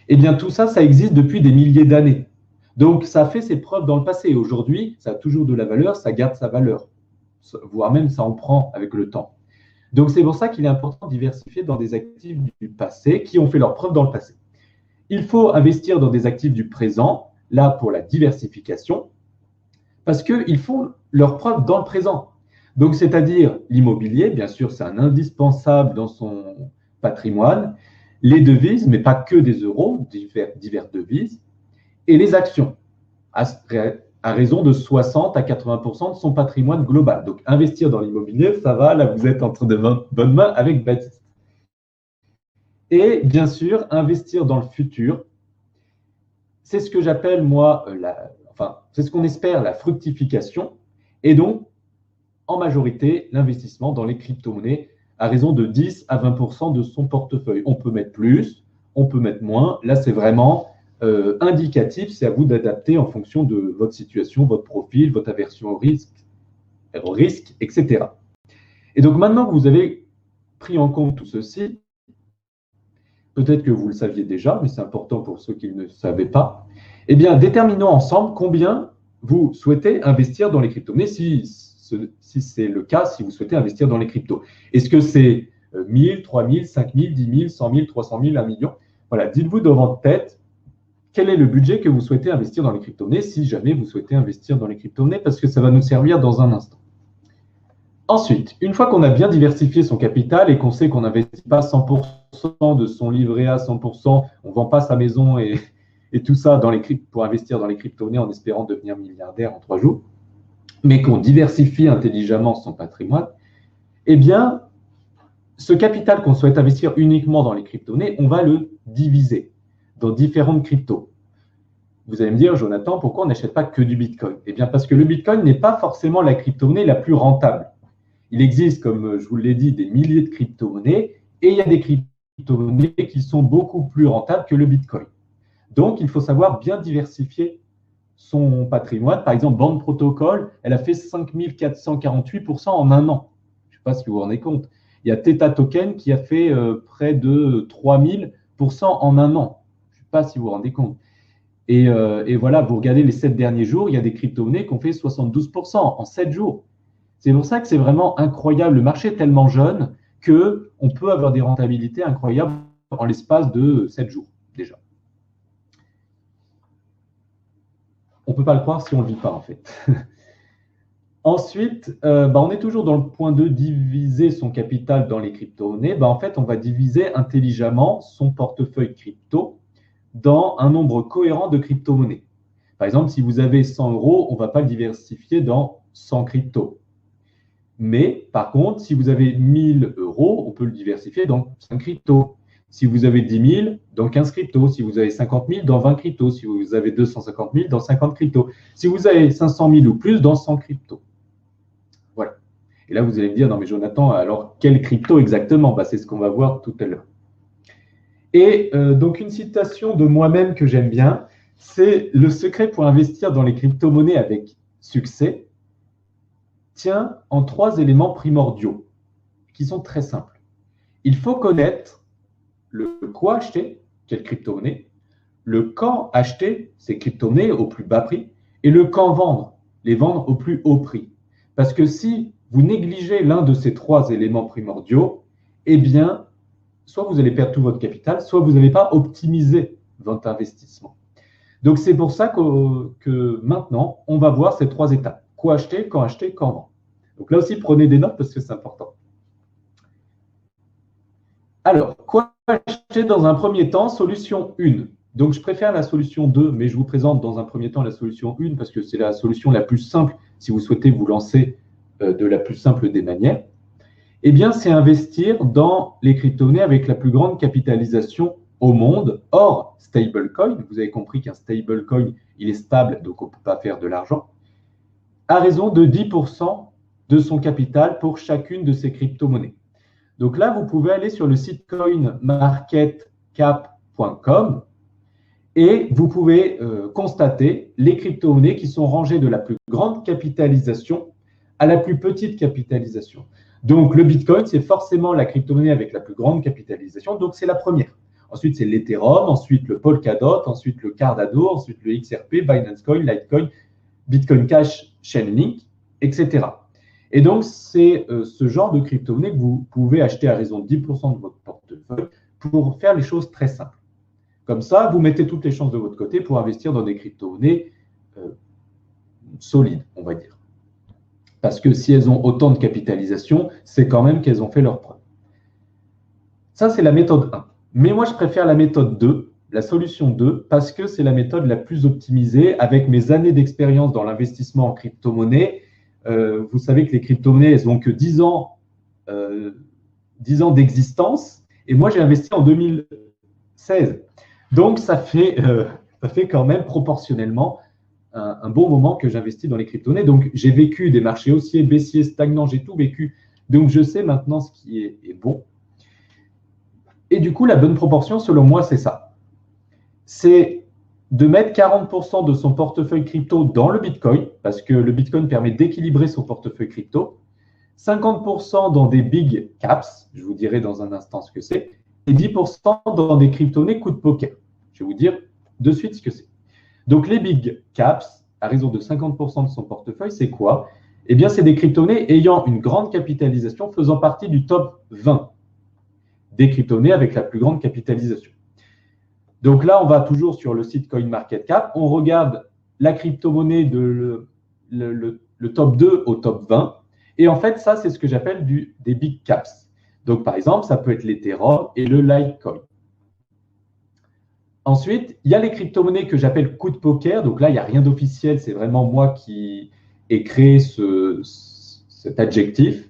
eh bien tout ça, ça existe depuis des milliers d'années. Donc, ça a fait ses preuves dans le passé. Aujourd'hui, ça a toujours de la valeur, ça garde sa valeur, voire même ça en prend avec le temps. Donc, c'est pour ça qu'il est important de diversifier dans des actifs du passé qui ont fait leurs preuves dans le passé. Il faut investir dans des actifs du présent, là pour la diversification, parce qu'ils font leurs preuves dans le présent. Donc, c'est-à-dire l'immobilier, bien sûr, c'est un indispensable dans son patrimoine, les devises, mais pas que des euros, diverses devises, et les actions, à raison de 60 à 80% de son patrimoine global. Donc, investir dans l'immobilier, ça va, là, vous êtes entre de bonnes mains avec Baptiste. Et bien sûr, investir dans le futur, c'est ce que j'appelle, moi, c'est ce qu'on espère, la fructification, et donc, en majorité, l'investissement dans les crypto-monnaies à raison de 10 à 20% de son portefeuille. On peut mettre plus, on peut mettre moins. Là, c'est vraiment indicatif, c'est à vous d'adapter en fonction de votre situation, votre profil, votre aversion au risque, etc. Et donc, maintenant que vous avez pris en compte tout ceci, peut-être que vous le saviez déjà, mais c'est important pour ceux qui ne le savaient pas, eh bien, déterminons ensemble combien vous souhaitez investir dans les crypto-monnaies, si c'est le cas, si vous souhaitez investir dans les cryptos. Est-ce que c'est 1000, 3000, 5000, 10 000, 100 000, 300 000, 1 million? Voilà, dites-vous dans votre tête quel est le budget que vous souhaitez investir dans les crypto-monnaies, si jamais vous souhaitez investir dans les crypto-monnaies, parce que ça va nous servir dans un instant. Ensuite, une fois qu'on a bien diversifié son capital et qu'on sait qu'on n'investit pas 100% de son livret A, 100%, on ne vend pas sa maison et tout ça pour investir dans les crypto-monnaies en espérant devenir milliardaire en 3 jours, mais qu'on diversifie intelligemment son patrimoine, eh bien, ce capital qu'on souhaite investir uniquement dans les crypto-monnaies, on va le diviser dans différentes cryptos. Vous allez me dire, Jonathan, pourquoi on n'achète pas que du Bitcoin? Eh bien, parce que le Bitcoin n'est pas forcément la crypto-monnaie la plus rentable. Il existe, comme je vous l'ai dit, des milliers de crypto-monnaies et il y a des crypto-monnaies qui sont beaucoup plus rentables que le Bitcoin. Donc, il faut savoir bien diversifier son patrimoine. Par exemple, Band Protocol, elle a fait 5448% en un an. Je ne sais pas si vous vous rendez compte. Il y a Theta Token qui a fait près de 3000% en un an. Je ne sais pas si vous vous rendez compte. Et voilà, vous regardez les 7 derniers jours, il y a des crypto-monnaies qui ont fait 72% en 7 jours. C'est pour ça que c'est vraiment incroyable. Le marché est tellement jeune qu'on peut avoir des rentabilités incroyables en l'espace de 7 jours déjà. On ne peut pas le croire si on ne le vit pas en fait. Ensuite, on est toujours dans le point 2, diviser son capital dans les crypto-monnaies. En fait, on va diviser intelligemment son portefeuille crypto dans un nombre cohérent de crypto-monnaies. Par exemple, si vous avez 100 euros, on ne va pas le diversifier dans 100 cryptos. Mais par contre, si vous avez 1000 euros, on peut le diversifier dans 5 cryptos. Si vous avez 10 000, dans 15 cryptos. Si vous avez 50 000, dans 20 cryptos. Si vous avez 250 000, dans 50 cryptos. Si vous avez 500 000 ou plus, dans 100 cryptos. Voilà. Et là, vous allez me dire, non mais Jonathan, alors quelle crypto exactement? C'est ce qu'on va voir tout à l'heure. Et donc, une citation de moi-même que j'aime bien, c'est « Le secret pour investir dans les crypto-monnaies avec succès tient en 3 éléments primordiaux qui sont très simples. Il faut connaître le quoi acheter, quelle crypto-monnaie, le quand acheter ces crypto-monnaies au plus bas prix et le quand vendre, les vendre au plus haut prix. Parce que si vous négligez l'un de ces trois éléments primordiaux, eh bien, soit vous allez perdre tout votre capital, soit vous n'allez pas optimiser votre investissement. Donc, c'est pour ça que maintenant, on va voir ces trois étapes. Quoi acheter, quand vendre. Donc là aussi, prenez des notes parce que c'est important. Alors, quoi acheter dans un premier temps? Solution 1. Donc, je préfère la solution 2, mais je vous présente dans un premier temps la solution 1 parce que c'est la solution la plus simple si vous souhaitez vous lancer de la plus simple des manières. Eh bien, c'est investir dans les crypto-monnaies avec la plus grande capitalisation au monde, hors stablecoin. Vous avez compris qu'un stablecoin, il est stable, donc on ne peut pas faire de l'argent, à raison de 10% de son capital pour chacune de ces crypto-monnaies. Donc là, vous pouvez aller sur le site coinmarketcap.com et vous pouvez constater les crypto-monnaies qui sont rangées de la plus grande capitalisation à la plus petite capitalisation. Donc, le Bitcoin, c'est forcément la crypto-monnaie avec la plus grande capitalisation, donc c'est la première. Ensuite, c'est l'Ethereum, ensuite le Polkadot, ensuite le Cardano, ensuite le XRP, Binance Coin, Litecoin, Bitcoin Cash, Chainlink, etc. Et donc, c'est ce genre de crypto-monnaie que vous pouvez acheter à raison de 10% de votre portefeuille pour faire les choses très simples. Comme ça, vous mettez toutes les chances de votre côté pour investir dans des crypto-monnaies solides, on va dire. Parce que si elles ont autant de capitalisation, c'est quand même qu'elles ont fait leur preuve. Ça, c'est la méthode 1. Mais moi, je préfère la méthode 2, la solution 2, parce que c'est la méthode la plus optimisée avec mes années d'expérience dans l'investissement en crypto-monnaie. Vous savez que les crypto-monnaies, elles n'ont que 10 ans d'existence. Et moi, j'ai investi en 2016. Donc, ça fait quand même proportionnellement un bon moment que j'investis dans les crypto-monnaies. Donc, j'ai vécu des marchés haussiers, baissiers, stagnants, j'ai tout vécu. Donc, je sais maintenant ce qui est bon. Et du coup, la bonne proportion, selon moi, c'est ça. C'est de mettre 40% de son portefeuille crypto dans le Bitcoin, parce que le Bitcoin permet d'équilibrer son portefeuille crypto, 50% dans des big caps, je vous dirai dans un instant ce que c'est, et 10% dans des crypto-monnaies coup de poker. Je vais vous dire de suite ce que c'est. Donc, les big caps, à raison de 50% de son portefeuille, c'est quoi? Eh bien, c'est des crypto-monnaies ayant une grande capitalisation faisant partie du top 20 des crypto-monnaies avec la plus grande capitalisation. Donc là, on va toujours sur le site CoinMarketCap, on regarde la crypto-monnaie de le top 2 au top 20. Et en fait, ça, c'est ce que j'appelle des big caps. Donc, par exemple, ça peut être l'Ethereum et le Litecoin. Ensuite, il y a les crypto-monnaies que j'appelle coup de poker. Donc là, il n'y a rien d'officiel. C'est vraiment moi qui ai créé cet adjectif.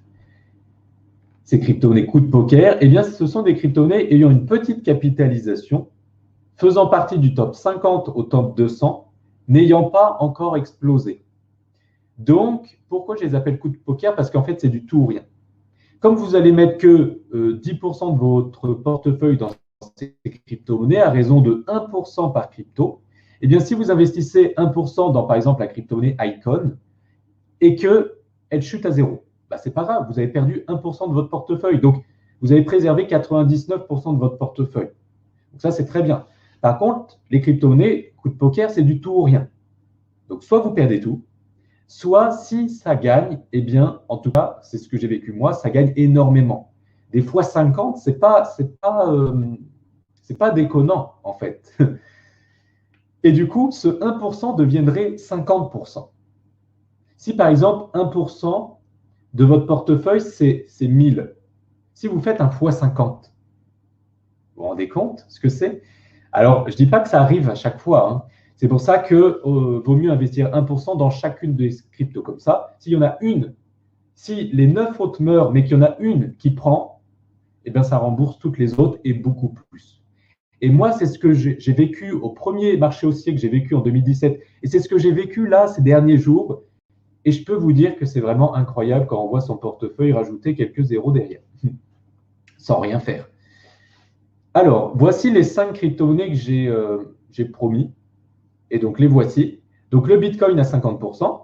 Ces crypto-monnaies coup de poker, eh bien, ce sont des crypto-monnaies ayant une petite capitalisation, faisant partie du top 50 au top 200, n'ayant pas encore explosé. Donc, pourquoi je les appelle coup de poker? Parce qu'en fait, c'est du tout ou rien. Comme vous allez mettre que 10% de votre portefeuille dans ces crypto-monnaies à raison de 1% par crypto, eh bien, si vous investissez 1% dans, par exemple, la crypto-monnaie Icon et qu'elle chute à zéro, bah, ce n'est pas grave, vous avez perdu 1% de votre portefeuille. Donc, vous avez préservé 99% de votre portefeuille. Donc, ça, c'est très bien. Par contre, les crypto-monnaies, coup de poker, c'est du tout ou rien. Donc, soit vous perdez tout, soit si ça gagne, eh bien, en tout cas, c'est ce que j'ai vécu moi, ça gagne énormément. Des fois 50, c'est pas déconnant, en fait. Et du coup, ce 1% deviendrait 50%. Si par exemple, 1% de votre portefeuille, c'est 1000, si vous faites un x 50, vous vous rendez compte ce que c'est? Alors, je ne dis pas que ça arrive à chaque fois. Hein. C'est pour ça qu'il vaut mieux investir 1% dans chacune des cryptos comme ça. S'il y en a une, si les 9 autres meurent, mais qu'il y en a une qui prend, eh bien, ça rembourse toutes les autres et beaucoup plus. Et moi, c'est ce que j'ai vécu au premier marché haussier que j'ai vécu en 2017. Et c'est ce que j'ai vécu là ces derniers jours. Et je peux vous dire que c'est vraiment incroyable quand on voit son portefeuille rajouter quelques zéros derrière, sans rien faire. Alors, voici les 5 crypto-monnaies que j'ai promis. Et donc, les voici. Donc, le Bitcoin à 50%,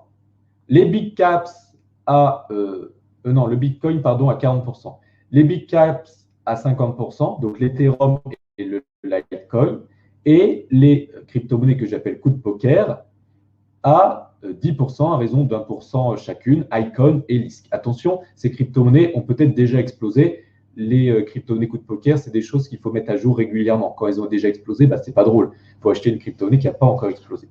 les Big Caps le Bitcoin, pardon, à 40%. Les Big Caps à 50%, donc l'Ethereum et le Litecoin, et les crypto-monnaies que j'appelle coup de poker à 10% à raison d'1% chacune, Icon et Lisk. Attention, ces crypto-monnaies ont peut-être déjà explosé. Les crypto-monnaies coup de poker, c'est des choses qu'il faut mettre à jour régulièrement. Quand elles ont déjà explosé, bah, ce n'est pas drôle. Il faut acheter une crypto-monnaie qui n'a pas encore explosé.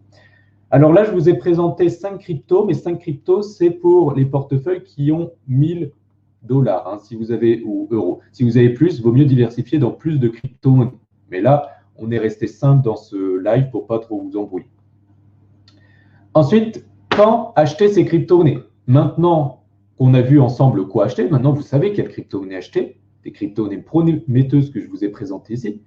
Alors là, je vous ai présenté 5 cryptos, mais 5 cryptos, c'est pour les portefeuilles qui ont 1000 dollars, hein, si vous avez, ou euros. Si vous avez plus, il vaut mieux diversifier dans plus de crypto-monnaies. Mais là, on est resté simple dans ce live pour ne pas trop vous embrouiller. Ensuite, quand acheter ces crypto-monnaies? Maintenant qu'on a vu ensemble quoi acheter, maintenant vous savez quelle crypto-monnaie acheter, des crypto-monnaies prometteuses que je vous ai présentées ici.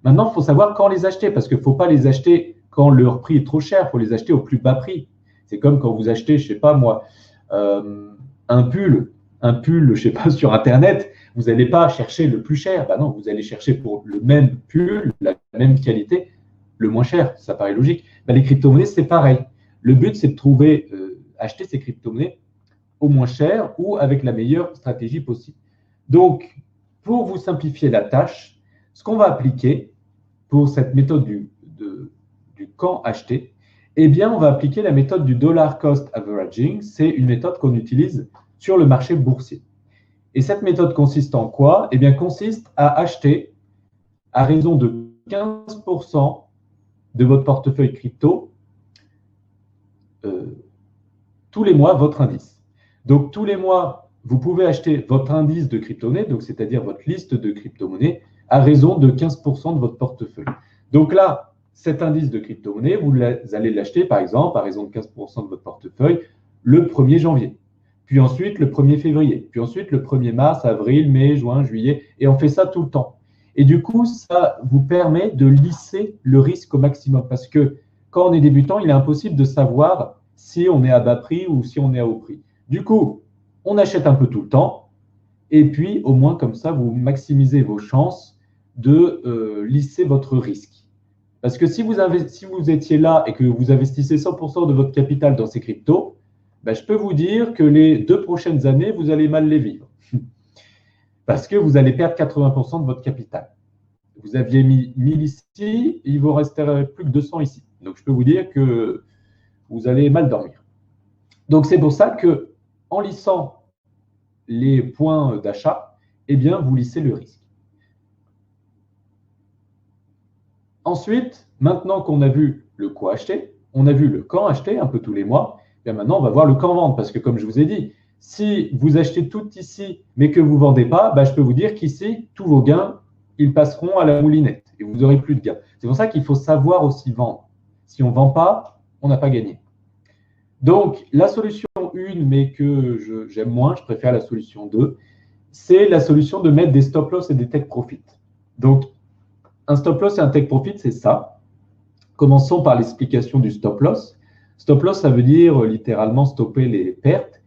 Maintenant, il faut savoir quand les acheter, parce qu'il ne faut pas les acheter quand leur prix est trop cher, il faut les acheter au plus bas prix. C'est comme quand vous achetez, je ne sais pas moi, un pull, je ne sais pas, sur Internet, vous n'allez pas chercher le plus cher. Ben non, vous allez chercher pour le même pull, la même qualité, le moins cher. Ça paraît logique. Ben, les crypto-monnaies, c'est pareil. Le but, c'est de trouver, acheter ces crypto-monnaies au moins cher ou avec la meilleure stratégie possible. Donc, pour vous simplifier la tâche, ce qu'on va appliquer pour cette méthode du quand acheter, eh bien, on va appliquer la méthode du dollar cost averaging. C'est une méthode qu'on utilise sur le marché boursier. Et cette méthode consiste en quoi? Eh bien, consiste à acheter à raison de 15% de votre portefeuille crypto tous les mois votre indice. Donc, tous les mois, vous pouvez acheter votre indice de crypto-monnaie, donc c'est-à-dire votre liste de crypto-monnaies, à raison de 15% de votre portefeuille. Donc là, cet indice de crypto-monnaie, vous allez l'acheter, par exemple, à raison de 15% de votre portefeuille, le 1er janvier, puis ensuite le 1er février, puis ensuite le 1er mars, avril, mai, juin, juillet, et on fait ça tout le temps. Et du coup, ça vous permet de lisser le risque au maximum, parce que quand on est débutant, il est impossible de savoir si on est à bas prix ou si on est à haut prix. Du coup, on achète un peu tout le temps, et puis au moins comme ça, vous maximisez vos chances de lisser votre risque. Parce que si vous étiez là et que vous investissez 100% de votre capital dans ces cryptos, ben, je peux vous dire que les 2 prochaines années, vous allez mal les vivre. Parce que vous allez perdre 80% de votre capital. Vous aviez mis 1000 ici, il vous resterait plus que 200 ici. Donc, je peux vous dire que vous allez mal dormir. Donc, c'est pour ça que en lissant les points d'achat, eh bien, vous lissez le risque. Ensuite, maintenant qu'on a vu le quoi acheter, on a vu le quand acheter un peu tous les mois, bien maintenant on va voir le quand vendre. Parce que comme je vous ai dit, si vous achetez tout ici mais que vous ne vendez pas, je peux vous dire qu'ici, tous vos gains, ils passeront à la moulinette et vous n'aurez plus de gains. C'est pour ça qu'il faut savoir aussi vendre. Si on ne vend pas, on n'a pas gagné. Donc, la solution 1, mais que j'aime moins, je préfère la solution 2, c'est la solution de mettre des stop loss et des take profit. Donc, un stop loss et un take profit, c'est ça. Commençons par l'explication du stop loss. Stop loss, ça veut dire littéralement stopper les pertes.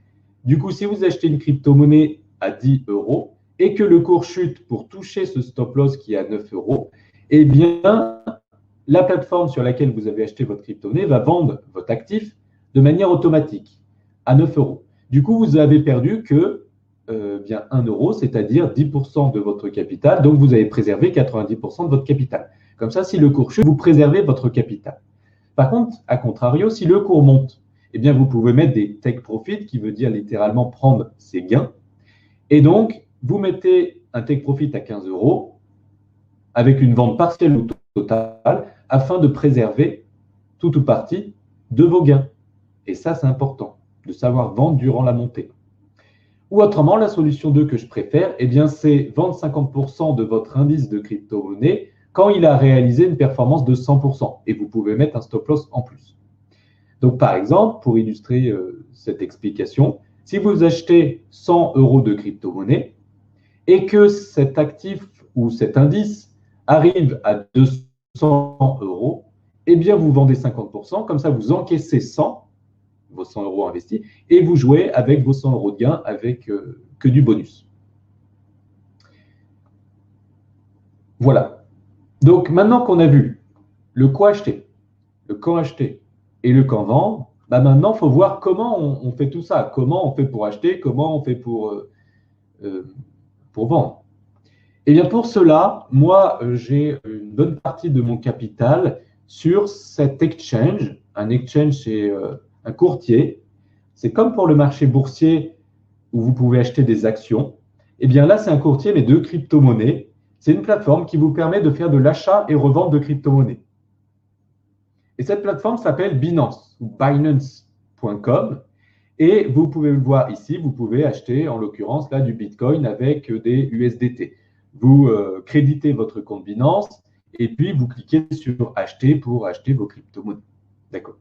Du coup, si vous achetez une crypto-monnaie à 10 euros et que le cours chute pour toucher ce stop loss qui est à 9 euros, eh bien, la plateforme sur laquelle vous avez acheté votre crypto-monnaie va vendre votre actif de manière automatique à 9 euros. Du coup, vous avez perdu que bien 1 euro, c'est-à-dire 10% de votre capital. Donc, vous avez préservé 90% de votre capital. Comme ça, si le cours chute, vous préservez votre capital. Par contre, à contrario, si le cours monte, eh bien, vous pouvez mettre des take profit, qui veut dire littéralement prendre ses gains. Et donc, vous mettez un take profit à 15 euros avec une vente partielle ou totale afin de préserver tout ou partie de vos gains. Et ça, c'est important, de savoir vendre durant la montée. Ou autrement, la solution 2 que je préfère, eh bien, c'est vendre 50% de votre indice de crypto-monnaie quand il a réalisé une performance de 100%. Et vous pouvez mettre un stop loss en plus. Donc, par exemple, pour illustrer cette explication, si vous achetez 100 euros de crypto-monnaie et que cet actif ou cet indice arrive à 200 euros, eh bien, vous vendez 50%. Comme ça, vous encaissez 100, vos 100 euros investis, et vous jouez avec vos 100 euros de gain avec que du bonus. Voilà. Donc, maintenant qu'on a vu le quoi acheter, le quand acheter et le quand vendre, maintenant, il faut voir comment on fait tout ça. Comment on fait pour acheter, comment on fait pour vendre. Eh bien, pour cela, moi, j'ai une bonne partie de mon capital sur cet exchange. Un exchange, c'est un courtier. C'est comme pour le marché boursier où vous pouvez acheter des actions. Eh bien, là, c'est un courtier, mais de crypto-monnaies. C'est une plateforme qui vous permet de faire de l'achat et revente de crypto-monnaies. Et cette plateforme s'appelle Binance ou Binance.com. Et vous pouvez le voir ici, vous pouvez acheter, en l'occurrence, là, du Bitcoin avec des USDT. Vous créditez votre compte Binance et puis vous cliquez sur acheter pour acheter vos crypto-monnaies. D'accord.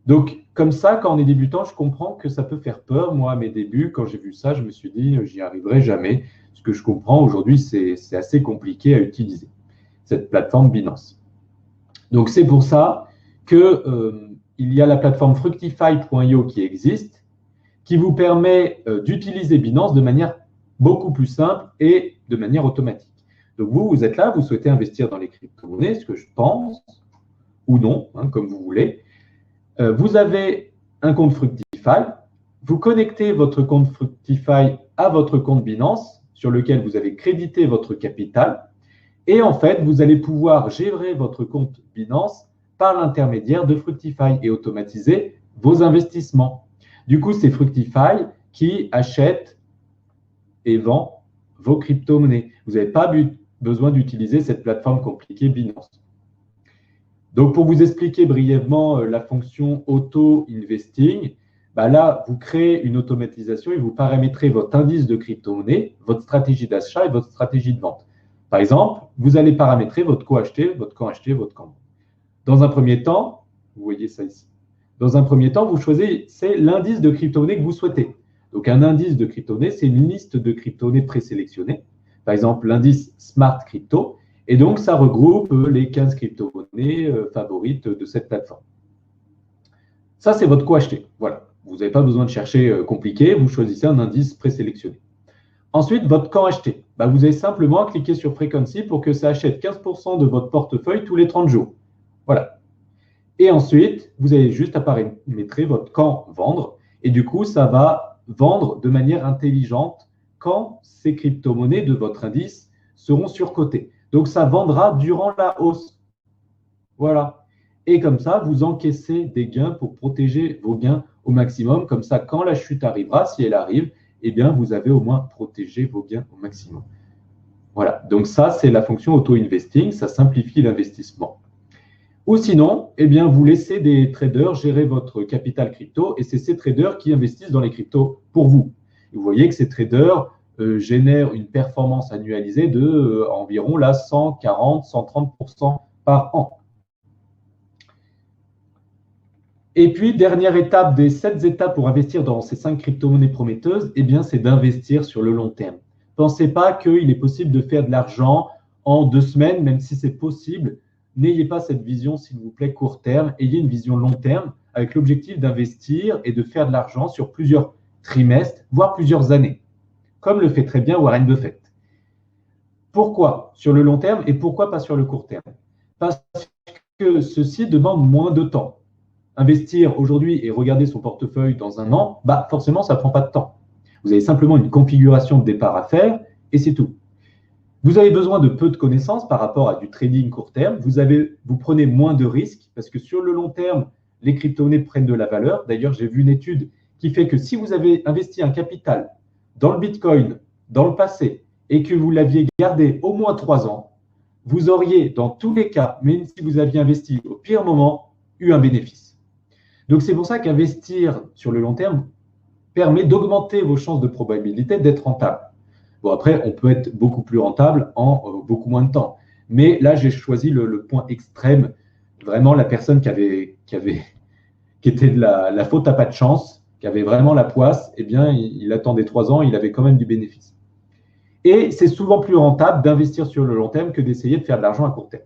Donc, comme ça, quand on est débutant, je comprends que ça peut faire peur. Moi, à mes débuts, quand j'ai vu ça, je me suis dit, j'y arriverai jamais. Ce que je comprends aujourd'hui, c'est assez compliqué à utiliser, cette plateforme Binance. Donc, c'est pour ça qu'il y a la plateforme Fructify.io qui existe, qui vous permet d'utiliser Binance de manière beaucoup plus simple et de manière automatique. Donc, vous êtes là, vous souhaitez investir dans les crypto-monnaies, ce que je pense, ou non, hein, comme vous voulez. Vous avez un compte Fructify, vous connectez votre compte Fructify à votre compte Binance, sur lequel vous avez crédité votre capital, et en fait, vous allez pouvoir gérer votre compte Binance par l'intermédiaire de Fructify et automatiser vos investissements. Du coup, c'est Fructify qui achète et vend vos crypto-monnaies. Vous n'avez pas besoin d'utiliser cette plateforme compliquée Binance. Donc, pour vous expliquer brièvement la fonction auto-investing, là, vous créez une automatisation et vous paramétrez votre indice de crypto-monnaie, votre stratégie d'achat et votre stratégie de vente. Par exemple, vous allez paramétrer votre co acheté, votre camp acheté, votre camp. Dans un premier temps, vous voyez ça ici. Dans un premier temps, vous choisissez l'indice de crypto-monnaie que vous souhaitez. Donc, un indice de crypto-monnaie, c'est une liste de crypto-monnaies présélectionnées. Par exemple, l'indice Smart Crypto. Et donc, ça regroupe les 15 crypto-monnaies favorites de cette plateforme. Ça, c'est votre co-acheté. Voilà. Vous n'avez pas besoin de chercher compliqué. Vous choisissez un indice présélectionné. Ensuite, votre camp acheté. Vous avez simplement à cliquer sur Frequency pour que ça achète 15% de votre portefeuille tous les 30 jours. Voilà. Et ensuite, vous avez juste à paramétrer votre camp vendre. Et du coup, ça va vendre de manière intelligente quand ces crypto-monnaies de votre indice seront surcotées. Donc, ça vendra durant la hausse. Voilà. Et comme ça, vous encaissez des gains pour protéger vos gains au maximum. Comme ça, quand la chute arrivera, si elle arrive, eh bien, vous avez au moins protégé vos gains au maximum. Voilà. Donc, ça, c'est la fonction auto-investing. Ça simplifie l'investissement. Ou sinon, eh bien, vous laissez des traders gérer votre capital crypto et c'est ces traders qui investissent dans les cryptos pour vous. Et vous voyez que ces traders génèrent une performance annualisée de environ là, 140-130% par an. Et puis, dernière étape des 7 étapes pour investir dans ces 5 crypto-monnaies prometteuses, eh bien, c'est d'investir sur le long terme. Pensez pas qu'il est possible de faire de l'argent en 2 semaines, même si c'est possible. N'ayez pas cette vision, s'il vous plaît, court terme. Ayez une vision long terme avec l'objectif d'investir et de faire de l'argent sur plusieurs trimestres, voire plusieurs années, comme le fait très bien Warren Buffett. Pourquoi sur le long terme et pourquoi pas sur le court terme? Parce que ceci demande moins de temps. Investir aujourd'hui et regarder son portefeuille dans un an, forcément, ça ne prend pas de temps. Vous avez simplement une configuration de départ à faire et c'est tout. Vous avez besoin de peu de connaissances par rapport à du trading court terme. Vous prenez moins de risques parce que sur le long terme, les crypto-monnaies prennent de la valeur. D'ailleurs, j'ai vu une étude qui fait que si vous avez investi un capital dans le Bitcoin dans le passé et que vous l'aviez gardé au moins 3 ans, vous auriez dans tous les cas, même si vous aviez investi au pire moment, eu un bénéfice. Donc, c'est pour ça qu'investir sur le long terme permet d'augmenter vos chances de probabilité d'être rentable. Bon, après, on peut être beaucoup plus rentable en beaucoup moins de temps. Mais là, j'ai choisi le point extrême. Vraiment, la personne qui était de la faute à pas de chance, qui avait vraiment la poisse, eh bien, il attendait 3 ans, il avait quand même du bénéfice. Et c'est souvent plus rentable d'investir sur le long terme que d'essayer de faire de l'argent à court terme.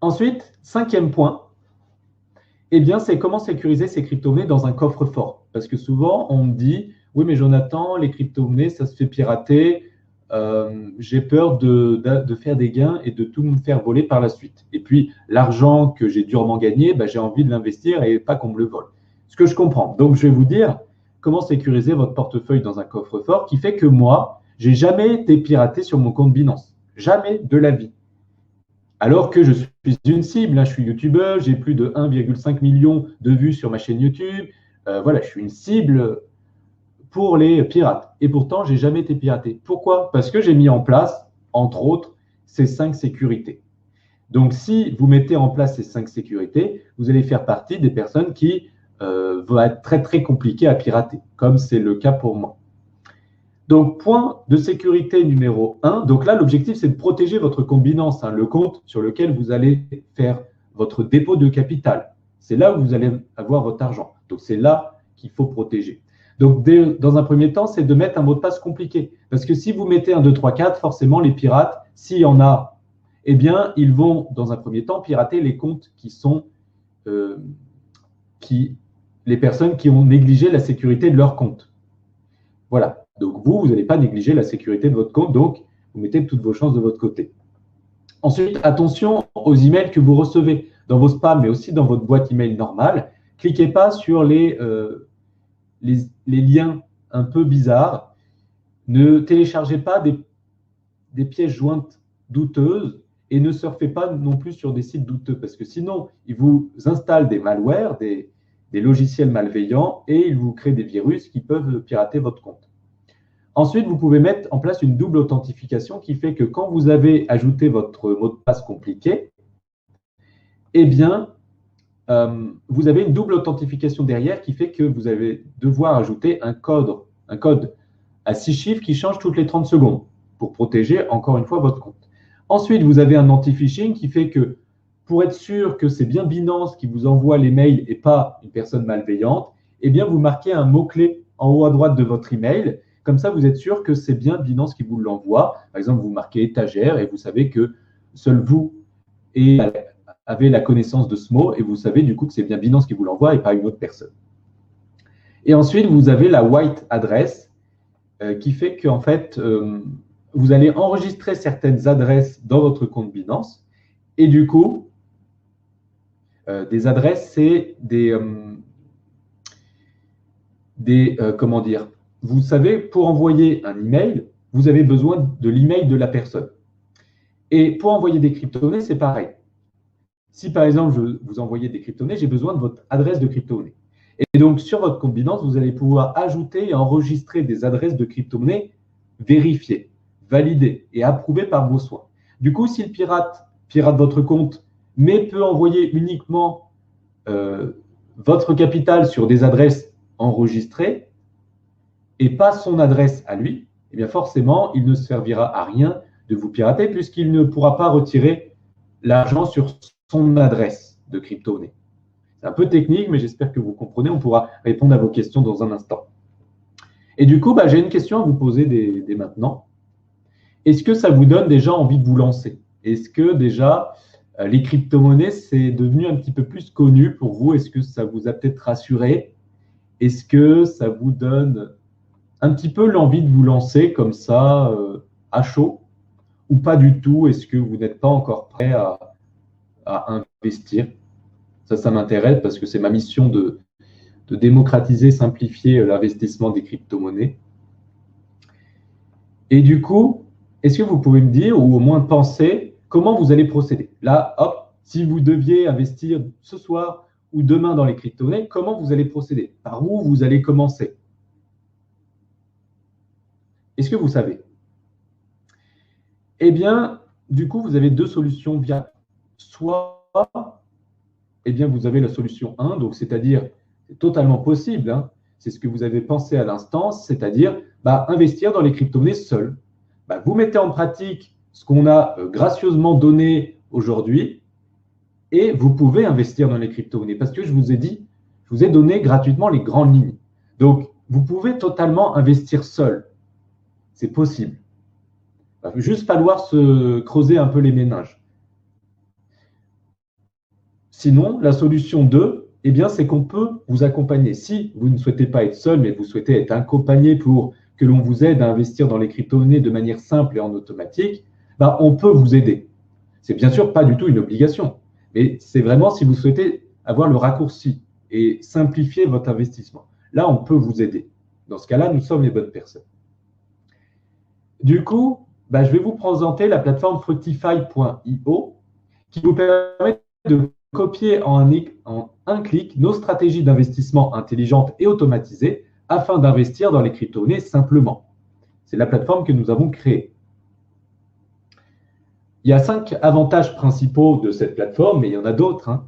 Ensuite, 5e point, eh bien, c'est comment sécuriser ces crypto-monnaies dans un coffre-fort. Parce que souvent, on me dit, oui, mais Jonathan, les crypto-monnaies, ça se fait pirater. J'ai peur de faire des gains et de tout me faire voler par la suite. Et puis, l'argent que j'ai durement gagné, j'ai envie de l'investir et pas qu'on me le vole. Ce que je comprends. Donc, je vais vous dire comment sécuriser votre portefeuille dans un coffre-fort qui fait que moi, J'ai jamais été piraté sur mon compte Binance. Jamais de la vie. Alors que je suis une cible, je suis youtubeur, j'ai plus de 1,5 million de vues sur ma chaîne YouTube. Voilà, je suis une cible pour les pirates. Et pourtant, je n'ai jamais été piraté. Pourquoi? Parce que j'ai mis en place, entre autres, ces 5 sécurités. Donc, si vous mettez en place ces 5 sécurités, vous allez faire partie des personnes qui vont être très, très compliquées à pirater, comme c'est le cas pour moi. Donc, point de sécurité numéro 1. Donc là, l'objectif, c'est de protéger votre compte Binance, le compte sur lequel vous allez faire votre dépôt de capital. C'est là où vous allez avoir votre argent. Donc, c'est là qu'il faut protéger. Donc, dans un premier temps, c'est de mettre un mot de passe compliqué. Parce que si vous mettez 1, 2, 3, 4, forcément, les pirates, s'il y en a, eh bien, ils vont, dans un premier temps, pirater les comptes qui sont les personnes qui ont négligé la sécurité de leur compte. Voilà. Donc, vous n'allez pas négliger la sécurité de votre compte. Donc, vous mettez toutes vos chances de votre côté. Ensuite, attention aux emails que vous recevez dans vos spams, mais aussi dans votre boîte email normale. Cliquez pas sur les liens un peu bizarres. Ne téléchargez pas des pièces jointes douteuses et ne surfez pas non plus sur des sites douteux parce que sinon, ils vous installent des malwares, des logiciels malveillants et ils vous créent des virus qui peuvent pirater votre compte. Ensuite, vous pouvez mettre en place une double authentification qui fait que quand vous avez ajouté votre mot de passe compliqué, eh bien, vous avez une double authentification derrière qui fait que vous allez devoir ajouter un code à 6 chiffres qui change toutes les 30 secondes pour protéger encore une fois votre compte. Ensuite, vous avez un anti-phishing qui fait que pour être sûr que c'est bien Binance qui vous envoie les mails et pas une personne malveillante, eh bien, vous marquez un mot-clé en haut à droite de votre email. Comme ça, vous êtes sûr que c'est bien Binance qui vous l'envoie. Par exemple, vous marquez étagère et vous savez que seul vous avez la connaissance de ce mot et vous savez du coup que c'est bien Binance qui vous l'envoie et pas une autre personne. Et ensuite, vous avez la white address qui fait qu'en fait, vous allez enregistrer certaines adresses dans votre compte Binance et du coup, des adresses, c'est comment dire, vous savez, pour envoyer un email, vous avez besoin de l'email de la personne. Et pour envoyer des crypto-monnaies, c'est pareil. Si par exemple, je vous envoyais des crypto-monnaies, j'ai besoin de votre adresse de crypto-monnaie. Et donc, sur votre compte Binance, vous allez pouvoir ajouter et enregistrer des adresses de crypto-monnaies vérifiées, validées et approuvées par vos soins. Du coup, si le pirate votre compte, mais peut envoyer uniquement votre capital sur des adresses enregistrées, et pas son adresse à lui, eh bien forcément, il ne servira à rien de vous pirater puisqu'il ne pourra pas retirer l'argent sur son adresse de crypto-monnaie. C'est un peu technique, mais j'espère que vous comprenez. On pourra répondre à vos questions dans un instant. Et du coup, j'ai une question à vous poser dès maintenant. Est-ce que ça vous donne déjà envie de vous lancer? Est-ce que déjà, les crypto-monnaies, c'est devenu un petit peu plus connu pour vous? Est-ce que ça vous a peut-être rassuré? Est-ce que ça vous donne un petit peu l'envie de vous lancer comme ça, à chaud, ou pas du tout? Est-ce que vous n'êtes pas encore prêt à investir? Ça m'intéresse parce que c'est ma mission de démocratiser, simplifier l'investissement des crypto-monnaies. Et du coup, est-ce que vous pouvez me dire, ou au moins penser, comment vous allez procéder? Là, hop, si vous deviez investir ce soir ou demain dans les crypto-monnaies, comment vous allez procéder? Par où vous allez commencer? Est-ce que vous savez? Eh bien, du coup, vous avez deux solutions viables. Soit, eh bien, vous avez la solution 1, donc c'est-à-dire, c'est totalement possible, c'est ce que vous avez pensé à l'instant, c'est-à-dire investir dans les crypto-monnaies seul. Vous mettez en pratique ce qu'on a gracieusement donné aujourd'hui et vous pouvez investir dans les crypto-monnaies parce que je vous ai donné gratuitement les grandes lignes. Donc, vous pouvez totalement investir seul. C'est possible. Il va juste falloir se creuser un peu les méninges. Sinon, la solution 2, eh bien, c'est qu'on peut vous accompagner. Si vous ne souhaitez pas être seul, mais vous souhaitez être accompagné pour que l'on vous aide à investir dans les crypto-monnaies de manière simple et en automatique, on peut vous aider. C'est bien sûr pas du tout une obligation, mais c'est vraiment si vous souhaitez avoir le raccourci et simplifier votre investissement. Là, on peut vous aider. Dans ce cas-là, nous sommes les bonnes personnes. Du coup, je vais vous présenter la plateforme Fructify.io qui vous permet de copier en un clic nos stratégies d'investissement intelligentes et automatisées afin d'investir dans les crypto-monnaies simplement. C'est la plateforme que nous avons créée. Il y a 5 avantages principaux de cette plateforme, mais il y en a d'autres, hein.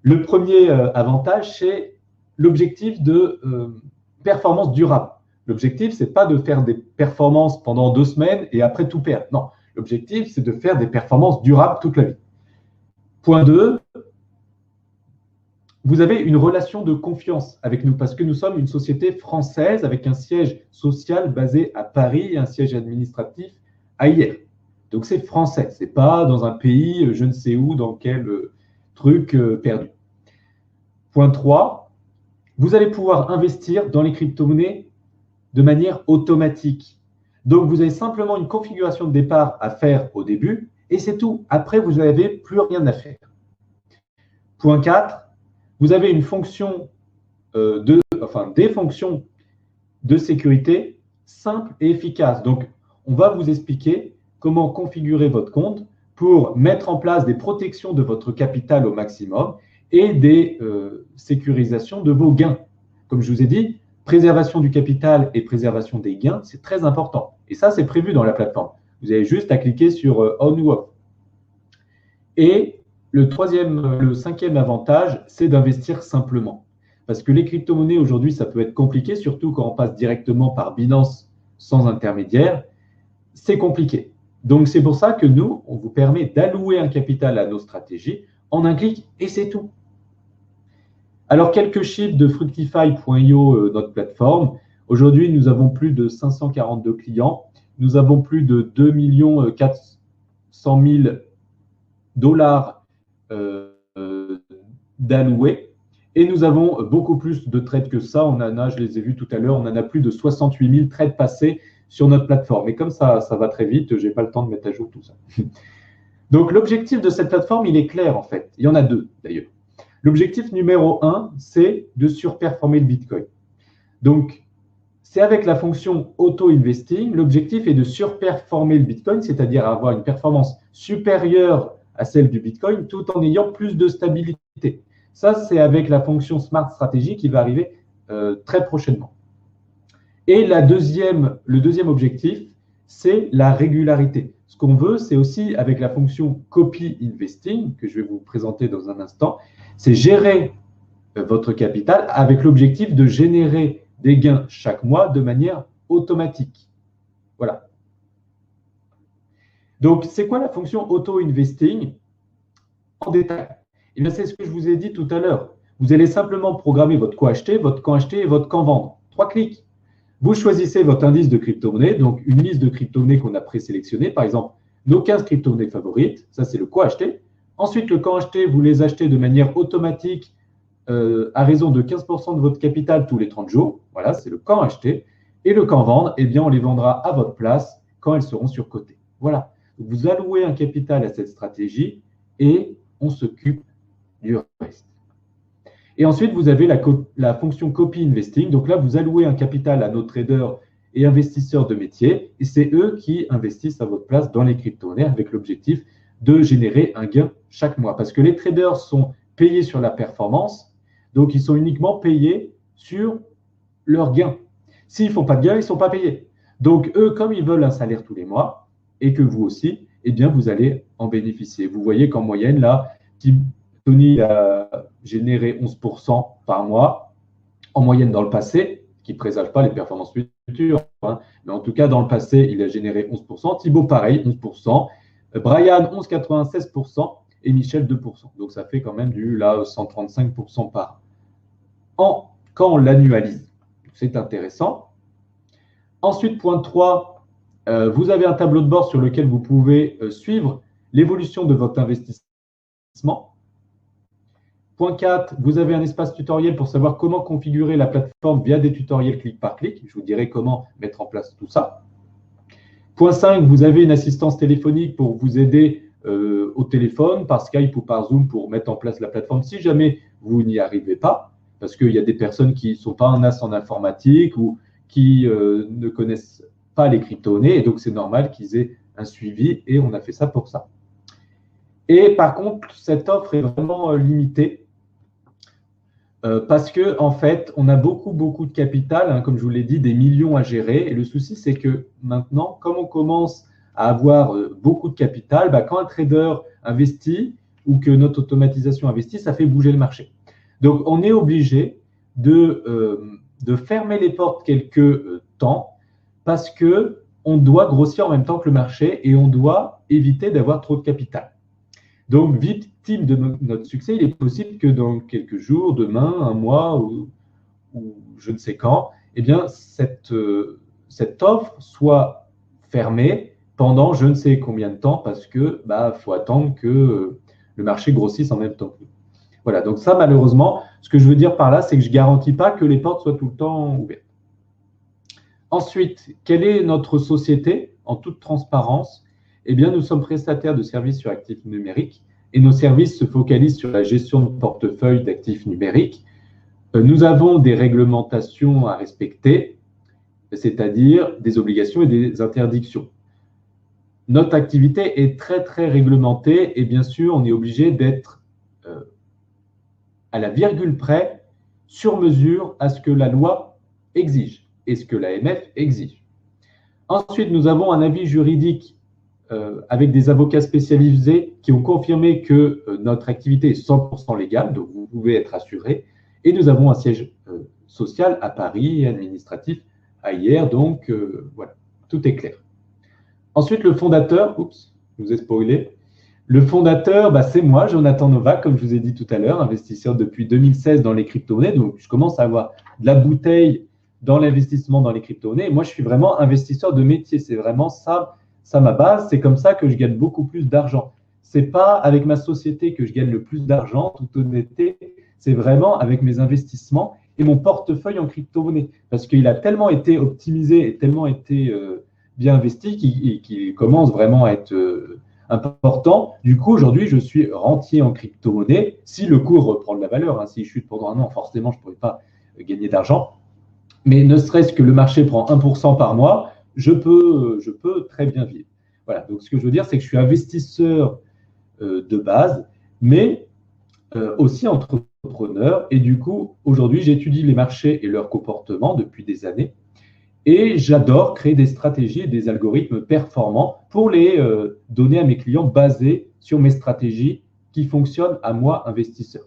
Le premier avantage, c'est l'objectif de performance durable. L'objectif, ce n'est pas de faire des performances pendant 2 semaines et après tout perdre. Non, l'objectif, c'est de faire des performances durables toute la vie. Point 2, vous avez une relation de confiance avec nous parce que nous sommes une société française avec un siège social basé à Paris et un siège administratif à Hyères. Donc, c'est français. Ce n'est pas dans un pays, je ne sais où, dans quel truc perdu. Point 3, vous allez pouvoir investir dans les crypto-monnaies de manière automatique. Donc, vous avez simplement une configuration de départ à faire au début et c'est tout. Après, vous n'avez plus rien à faire. Point 4, vous avez une fonction des fonctions de sécurité simples et efficaces. Donc, on va vous expliquer comment configurer votre compte pour mettre en place des protections de votre capital au maximum et des sécurisations de vos gains. Comme je vous ai dit, préservation du capital et préservation des gains, c'est très important. Et ça, c'est prévu dans la plateforme. Vous avez juste à cliquer sur On ou Off. Et le 5e avantage, c'est d'investir simplement. Parce que les crypto-monnaies, aujourd'hui, ça peut être compliqué, surtout quand on passe directement par Binance sans intermédiaire. C'est compliqué. Donc, c'est pour ça que nous, on vous permet d'allouer un capital à nos stratégies en un clic et c'est tout. Alors, quelques chiffres de Fructify.io, notre plateforme. Aujourd'hui, nous avons plus de 542 clients. Nous avons plus de 2 400 000 dollars d'alloués. Et nous avons beaucoup plus de trades que ça. On en a, je les ai vus tout à l'heure, on en a plus de 68 000 trades passés sur notre plateforme. Et comme ça va très vite, je n'ai pas le temps de mettre à jour tout ça. Donc, l'objectif de cette plateforme, il est clair en fait. Il y en a 2 d'ailleurs. L'objectif numéro 1, c'est de surperformer le Bitcoin. Donc, c'est avec la fonction auto-investing, l'objectif est de surperformer le Bitcoin, c'est-à-dire avoir une performance supérieure à celle du Bitcoin tout en ayant plus de stabilité. Ça, c'est avec la fonction Smart Strategy qui va arriver très prochainement. Et le deuxième objectif, c'est la régularité. Ce qu'on veut, c'est aussi avec la fonction Copy Investing, que je vais vous présenter dans un instant, c'est gérer votre capital avec l'objectif de générer des gains chaque mois de manière automatique. Voilà. Donc, c'est quoi la fonction auto-investing en détail? Et c'est ce que je vous ai dit tout à l'heure. Vous allez simplement programmer votre quoi acheter, votre quand acheter et votre quand vendre. 3 clics. Vous choisissez votre indice de crypto-monnaie, donc une liste de crypto-monnaies qu'on a présélectionnées, par exemple nos 15 crypto-monnaies favorites, ça c'est le quoi acheter. Ensuite, le quand acheter, vous les achetez de manière automatique à raison de 15% de votre capital tous les 30 jours. Voilà, c'est le quand acheter. Et le quand vendre, eh bien, on les vendra à votre place quand elles seront surcotées. Voilà. Vous allouez un capital à cette stratégie et on s'occupe du reste. Et ensuite, vous avez la fonction Copy Investing. Donc là, vous allouez un capital à nos traders et investisseurs de métier et c'est eux qui investissent à votre place dans les crypto-monnaies avec l'objectif de générer un gain chaque mois. Parce que les traders sont payés sur la performance, donc ils sont uniquement payés sur leurs gains. S'ils ne font pas de gains, ils ne sont pas payés. Donc eux, comme ils veulent un salaire tous les mois, et que vous aussi, eh bien, vous allez en bénéficier. Vous voyez qu'en moyenne, là, Tony a généré 11% par mois, en moyenne dans le passé, qui ne présage pas les performances futures, hein, mais en tout cas, dans le passé, il a généré 11%. Thibaut, pareil, 11%. Brian, 11,96% et Michel, 2%. Donc, ça fait quand même du 135% par an quand on l'annualise. C'est intéressant. Ensuite, point 3, vous avez un tableau de bord sur lequel vous pouvez suivre l'évolution de votre investissement. Point 4, vous avez un espace tutoriel pour savoir comment configurer la plateforme via des tutoriels clic par clic. Je vous dirai comment mettre en place tout ça. Point 5, vous avez une assistance téléphonique pour vous aider au téléphone, par Skype ou par Zoom pour mettre en place la plateforme si jamais vous n'y arrivez pas, parce qu'il y a des personnes qui ne sont pas un as en informatique ou qui ne connaissent pas les crypto-monnaies, et donc c'est normal qu'ils aient un suivi, et on a fait ça pour ça. Et par contre, cette offre est vraiment limitée, parce que en fait, on a beaucoup de capital, hein, comme je vous l'ai dit, des millions à gérer. Et le souci, c'est que maintenant, comme on commence à avoir beaucoup de capital, quand un trader investit ou que notre automatisation investit, ça fait bouger le marché. Donc, on est obligé de fermer les portes quelques temps parce que on doit grossir en même temps que le marché et on doit éviter d'avoir trop de capital. Donc, victime de notre succès, il est possible que dans quelques jours, demain, un mois ou je ne sais quand, eh bien, cette offre soit fermée pendant je ne sais combien de temps parce que faut attendre que le marché grossisse en même temps. Voilà, donc ça, malheureusement, ce que je veux dire par là, c'est que je ne garantis pas que les portes soient tout le temps ouvertes. Ensuite, quelle est notre société en toute transparence? Eh bien, nous sommes prestataires de services sur actifs numériques et nos services se focalisent sur la gestion de portefeuille d'actifs numériques. Nous avons des réglementations à respecter, c'est-à-dire des obligations et des interdictions. Notre activité est très réglementée et bien sûr, on est obligé d'être à la virgule près, sur mesure à ce que la loi exige et ce que l'AMF exige. Ensuite, nous avons un avis juridique avec des avocats spécialisés qui ont confirmé que notre activité est 100% légale, donc vous pouvez être assuré. Et nous avons un siège social à Paris et administratif à Hyères, donc voilà, tout est clair. Ensuite, le fondateur, oups, je vous ai spoilé. Le fondateur, c'est moi, Jonathan Novak, comme je vous ai dit tout à l'heure, investisseur depuis 2016 dans les crypto-monnaies. Donc, je commence à avoir de la bouteille dans l'investissement dans les crypto-monnaies. Et moi, je suis vraiment investisseur de métier. C'est vraiment ça ma base. C'est comme ça que je gagne beaucoup plus d'argent. Ce n'est pas avec ma société que je gagne le plus d'argent, toute honnêteté. C'est vraiment avec mes investissements et mon portefeuille en crypto-monnaie. Parce qu'il a tellement été optimisé et tellement été bien investi qu'il commence vraiment à être important. Du coup, aujourd'hui, je suis rentier en crypto-monnaie. Si le cours reprend de la valeur, hein, s'il chute pendant un an, forcément, je ne pourrais pas gagner d'argent. Mais ne serait-ce que le marché prend 1% par mois, je peux très bien vivre. Voilà. Donc, ce que je veux dire, c'est que je suis investisseur de base, mais aussi entrepreneur. Et du coup, aujourd'hui, j'étudie les marchés et leur comportement depuis des années. Et j'adore créer des stratégies et des algorithmes performants pour les donner à mes clients basés sur mes stratégies qui fonctionnent à moi, investisseur.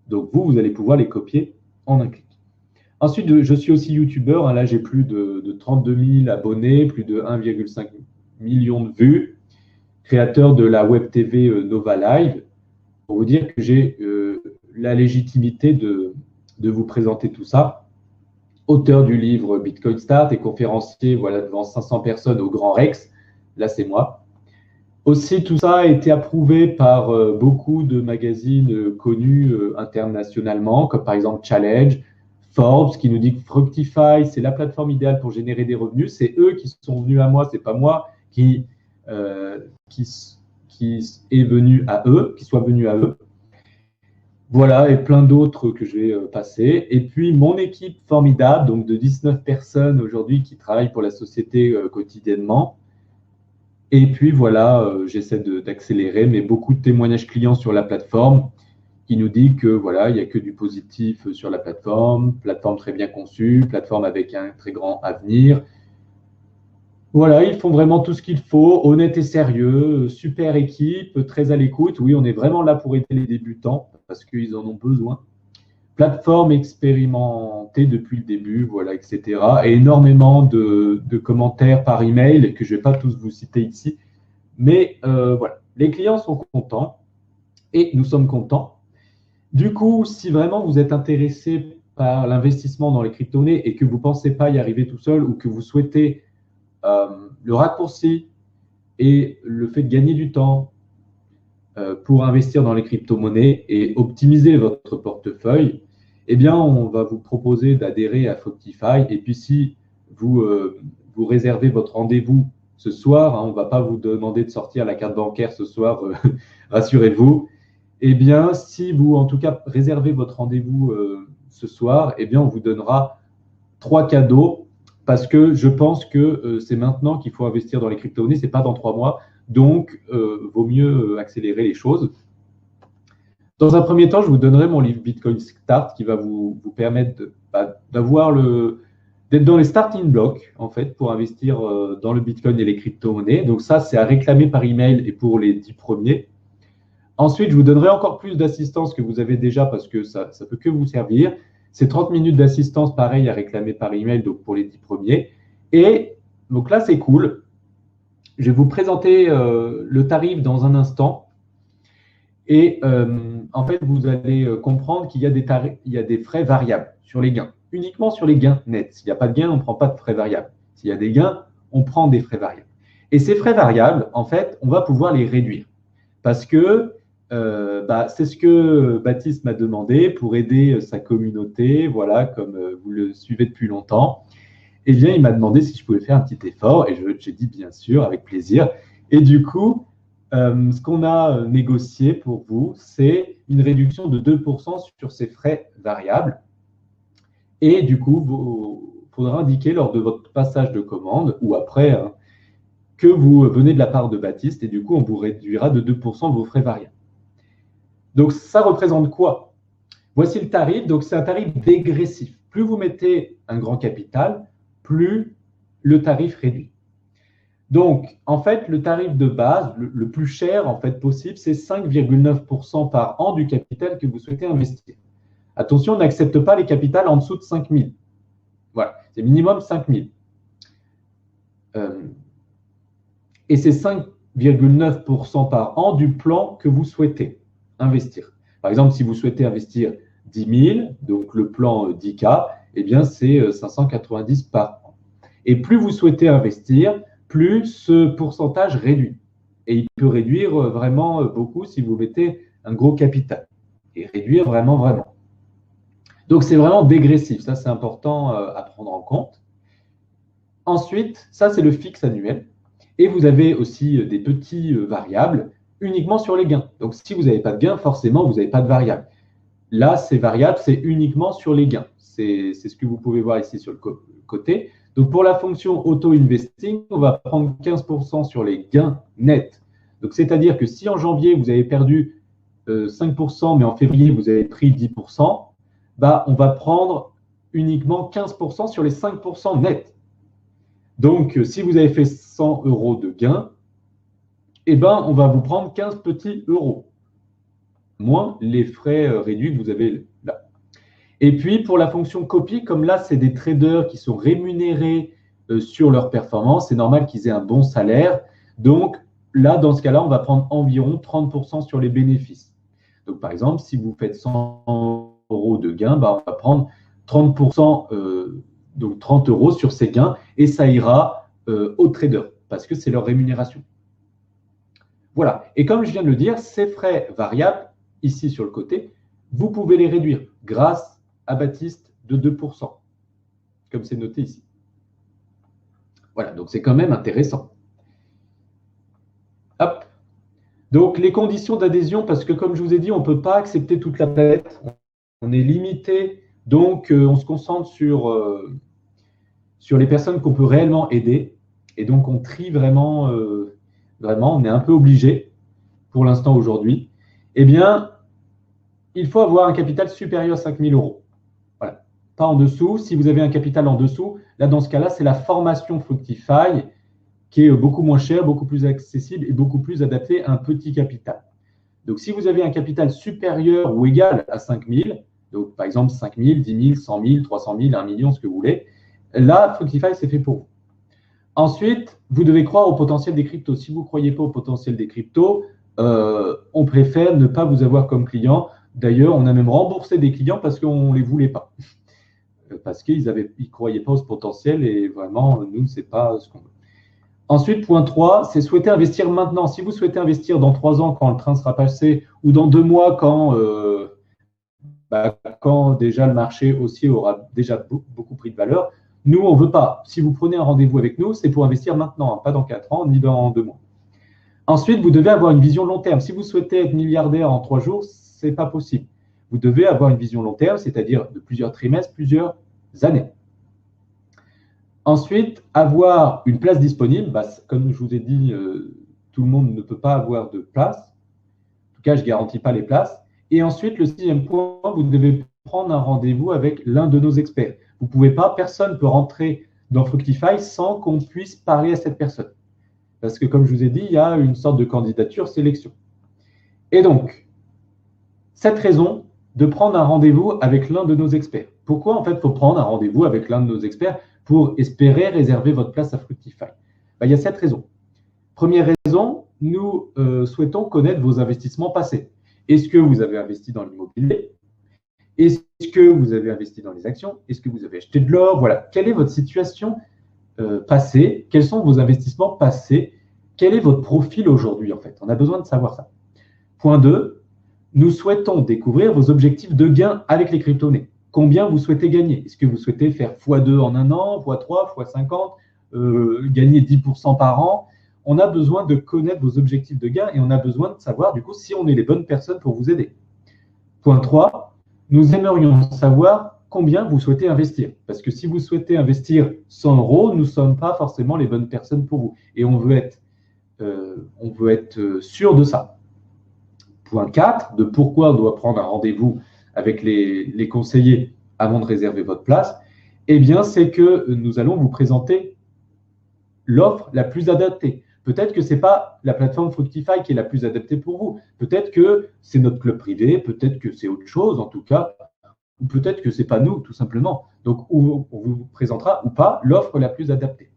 Donc, vous allez pouvoir les copier en un clic. Ensuite, je suis aussi youtubeur. Hein, là, j'ai plus de 32 000 abonnés, plus de 1,5 million de vues. Créateur de la web TV Nova Live. Pour vous dire que j'ai la légitimité de vous présenter tout ça. Auteur du livre Bitcoin Start et conférencier devant 500 personnes au Grand Rex. Là, c'est moi. Aussi, tout ça a été approuvé par beaucoup de magazines connus internationalement, comme par exemple Challenge, Forbes, qui nous dit que Fructify, c'est la plateforme idéale pour générer des revenus. C'est eux qui sont venus à moi, c'est pas moi qui est venu à eux, qui soit venu à eux. Voilà, et plein d'autres que je vais passer. Et puis, mon équipe formidable, donc de 19 personnes aujourd'hui qui travaillent pour la société quotidiennement. Et puis, voilà, j'essaie d'accélérer, mais beaucoup de témoignages clients sur la plateforme qui nous dit que, voilà, il n'y a que du positif sur la plateforme très bien conçue, plateforme avec un très grand avenir. Voilà, ils font vraiment tout ce qu'il faut, honnête et sérieux, super équipe, très à l'écoute. Oui, on est vraiment là pour aider les débutants parce qu'ils en ont besoin. Plateforme expérimentée depuis le début, voilà, etc. Et énormément de commentaires par email que je ne vais pas tous vous citer ici. Mais voilà, les clients sont contents et nous sommes contents. Du coup, si vraiment vous êtes intéressé par l'investissement dans les crypto-monnaies et que vous ne pensez pas y arriver tout seul ou que vous souhaitez le raccourci et le fait de gagner du temps pour investir dans les crypto-monnaies et optimiser votre portefeuille, eh bien, on va vous proposer d'adhérer à Fructify. Et puis, si vous réservez votre rendez-vous ce soir, hein, on ne va pas vous demander de sortir la carte bancaire ce soir, rassurez-vous. Eh bien, si vous, en tout cas, réservez votre rendez-vous ce soir, eh bien, on vous donnera 3 cadeaux parce que je pense que c'est maintenant qu'il faut investir dans les crypto-monnaies, ce n'est pas dans 3 mois. Donc, vaut mieux accélérer les choses. Dans un premier temps, je vous donnerai mon livre Bitcoin Start qui va vous permettre d'être dans les starting blocks en fait, pour investir dans le Bitcoin et les crypto-monnaies. Donc ça, c'est à réclamer par email et pour les 10 premiers. Ensuite, je vous donnerai encore plus d'assistance que vous avez déjà parce que ça ne peut que vous servir. C'est 30 minutes d'assistance, pareil, à réclamer par email, donc pour les 10 premiers. Et donc là, c'est cool. Je vais vous présenter le tarif dans un instant. Et en fait, vous allez comprendre qu'il y a des frais variables sur les gains, uniquement sur les gains nets. S'il n'y a pas de gains, on ne prend pas de frais variables. S'il y a des gains, on prend des frais variables. Et ces frais variables, en fait, on va pouvoir les réduire parce que c'est ce que Baptiste m'a demandé pour aider sa communauté, voilà, comme vous le suivez depuis longtemps. Eh bien, il m'a demandé si je pouvais faire un petit effort et j'ai dit bien sûr, avec plaisir. Et du coup, ce qu'on a négocié pour vous, c'est une réduction de 2% sur ces frais variables. Et du coup, il faudra indiquer lors de votre passage de commande ou après que vous venez de la part de Baptiste et du coup, on vous réduira de 2% vos frais variables. Donc, ça représente quoi? Voici le tarif. Donc, c'est un tarif dégressif. Plus vous mettez un grand capital, plus le tarif réduit. Donc, en fait, le tarif de base, le plus cher en fait possible, c'est 5,9% par an du capital que vous souhaitez investir. Attention, on n'accepte pas les capitals en dessous de 5 000. Voilà, c'est minimum 5 000. Et c'est 5,9% par an du plan que vous souhaitez investir. Par exemple, si vous souhaitez investir 10 000, donc le plan 10K, eh bien, c'est 590 par an. Et plus vous souhaitez investir, plus ce pourcentage réduit. Et il peut réduire vraiment beaucoup si vous mettez un gros capital. Et réduire vraiment. Donc, c'est vraiment dégressif. Ça, c'est important à prendre en compte. Ensuite, ça, c'est le fixe annuel. Et vous avez aussi des petits variables uniquement sur les gains. Donc, si vous n'avez pas de gains, forcément, vous n'avez pas de variables. Là, ces variables, c'est uniquement sur les gains. C'est ce que vous pouvez voir ici sur le côté. Donc, pour la fonction auto-investing, on va prendre 15% sur les gains nets. Donc, c'est-à-dire que si en janvier, vous avez perdu 5%, mais en février, vous avez pris 10%, on va prendre uniquement 15% sur les 5% nets. Donc, si vous avez fait 100 € de gains, on va vous prendre 15 petits euros, moins les frais réduits que vous avez là. Et puis, pour la fonction copie, comme là, c'est des traders qui sont rémunérés sur leur performance, c'est normal qu'ils aient un bon salaire. Donc, là, dans ce cas-là, on va prendre environ 30% sur les bénéfices. Donc, par exemple, si vous faites 100 € de gains, on va prendre 30%, donc 30 € sur ces gains, et ça ira aux traders, parce que c'est leur rémunération. Voilà. Et comme je viens de le dire, ces frais variables, ici sur le côté, vous pouvez les réduire grâce à Baptiste de 2%, comme c'est noté ici. Voilà, donc c'est quand même intéressant. Hop. Donc les conditions d'adhésion, parce que comme je vous ai dit, on ne peut pas accepter toute la planète. On est limité, donc on se concentre sur les personnes qu'on peut réellement aider. Et donc on trie vraiment, on est un peu obligé pour l'instant aujourd'hui. Eh bien, il faut avoir un capital supérieur à 5 000 €. Voilà. Pas en dessous. Si vous avez un capital en dessous, là, dans ce cas-là, c'est la formation Fructify qui est beaucoup moins chère, beaucoup plus accessible et beaucoup plus adaptée à un petit capital. Donc, si vous avez un capital supérieur ou égal à 5 000, donc par exemple 5 000, 10 000, 100 000, 300 000, 1 million, ce que vous voulez, là, Fructify, c'est fait pour vous. Ensuite, vous devez croire au potentiel des cryptos. Si vous ne croyez pas au potentiel des cryptos, on préfère ne pas vous avoir comme client. D'ailleurs, on a même remboursé des clients parce qu'on ne les voulait pas. Parce qu'ils ne croyaient pas au potentiel et vraiment, nous, ce n'est pas ce qu'on veut. Ensuite, point 3, c'est souhaiter investir maintenant. Si vous souhaitez investir dans 3 ans quand le train sera passé ou dans 2 mois quand déjà le marché haussier aura déjà beaucoup pris de valeur, nous, on ne veut pas. Si vous prenez un rendez-vous avec nous, c'est pour investir maintenant, pas dans 4 ans ni dans 2 mois. Ensuite, vous devez avoir une vision long terme. Si vous souhaitez être milliardaire en 3 jours, ce n'est pas possible. Vous devez avoir une vision long terme, c'est-à-dire de plusieurs trimestres, plusieurs années. Ensuite, avoir une place disponible. Comme je vous ai dit, tout le monde ne peut pas avoir de place. En tout cas, je ne garantis pas les places. Et ensuite, le 6e point, vous devez prendre un rendez-vous avec l'un de nos experts. Vous ne pouvez pas, personne ne peut rentrer dans Fructify sans qu'on puisse parler à cette personne. Parce que, comme je vous ai dit, il y a une sorte de candidature sélection. Et donc, cette raison de prendre un rendez-vous avec l'un de nos experts. Pourquoi, en fait, il faut prendre un rendez-vous avec l'un de nos experts pour espérer réserver votre place à Fructify? Il y a cette raison. Première raison, nous souhaitons connaître vos investissements passés. Est-ce que vous avez investi dans l'immobilier? Est-ce que vous avez investi dans les actions? Est-ce que vous avez acheté de l'or? Voilà. Quelle est votre situation passée? Quels sont vos investissements passés? Quel est votre profil aujourd'hui, en fait? On a besoin de savoir ça. Point 2, nous souhaitons découvrir vos objectifs de gain avec les crypto-monnaies. Combien vous souhaitez gagner? Est-ce que vous souhaitez faire x2 en un an, x3, x50, gagner 10% par an? On a besoin de connaître vos objectifs de gain et on a besoin de savoir, du coup, si on est les bonnes personnes pour vous aider. Point 3, nous aimerions savoir combien vous souhaitez investir. Parce que si vous souhaitez investir 100 €, nous ne sommes pas forcément les bonnes personnes pour vous. Et on veut être sûr de ça. Point 4, de pourquoi on doit prendre un rendez-vous avec les conseillers avant de réserver votre place. Eh bien, c'est que nous allons vous présenter l'offre la plus adaptée. Peut-être que ce n'est pas la plateforme Fructify qui est la plus adaptée pour vous. Peut-être que c'est notre club privé, peut-être que c'est autre chose en tout cas, ou peut-être que ce n'est pas nous tout simplement. Donc, on vous présentera ou pas l'offre la plus adaptée.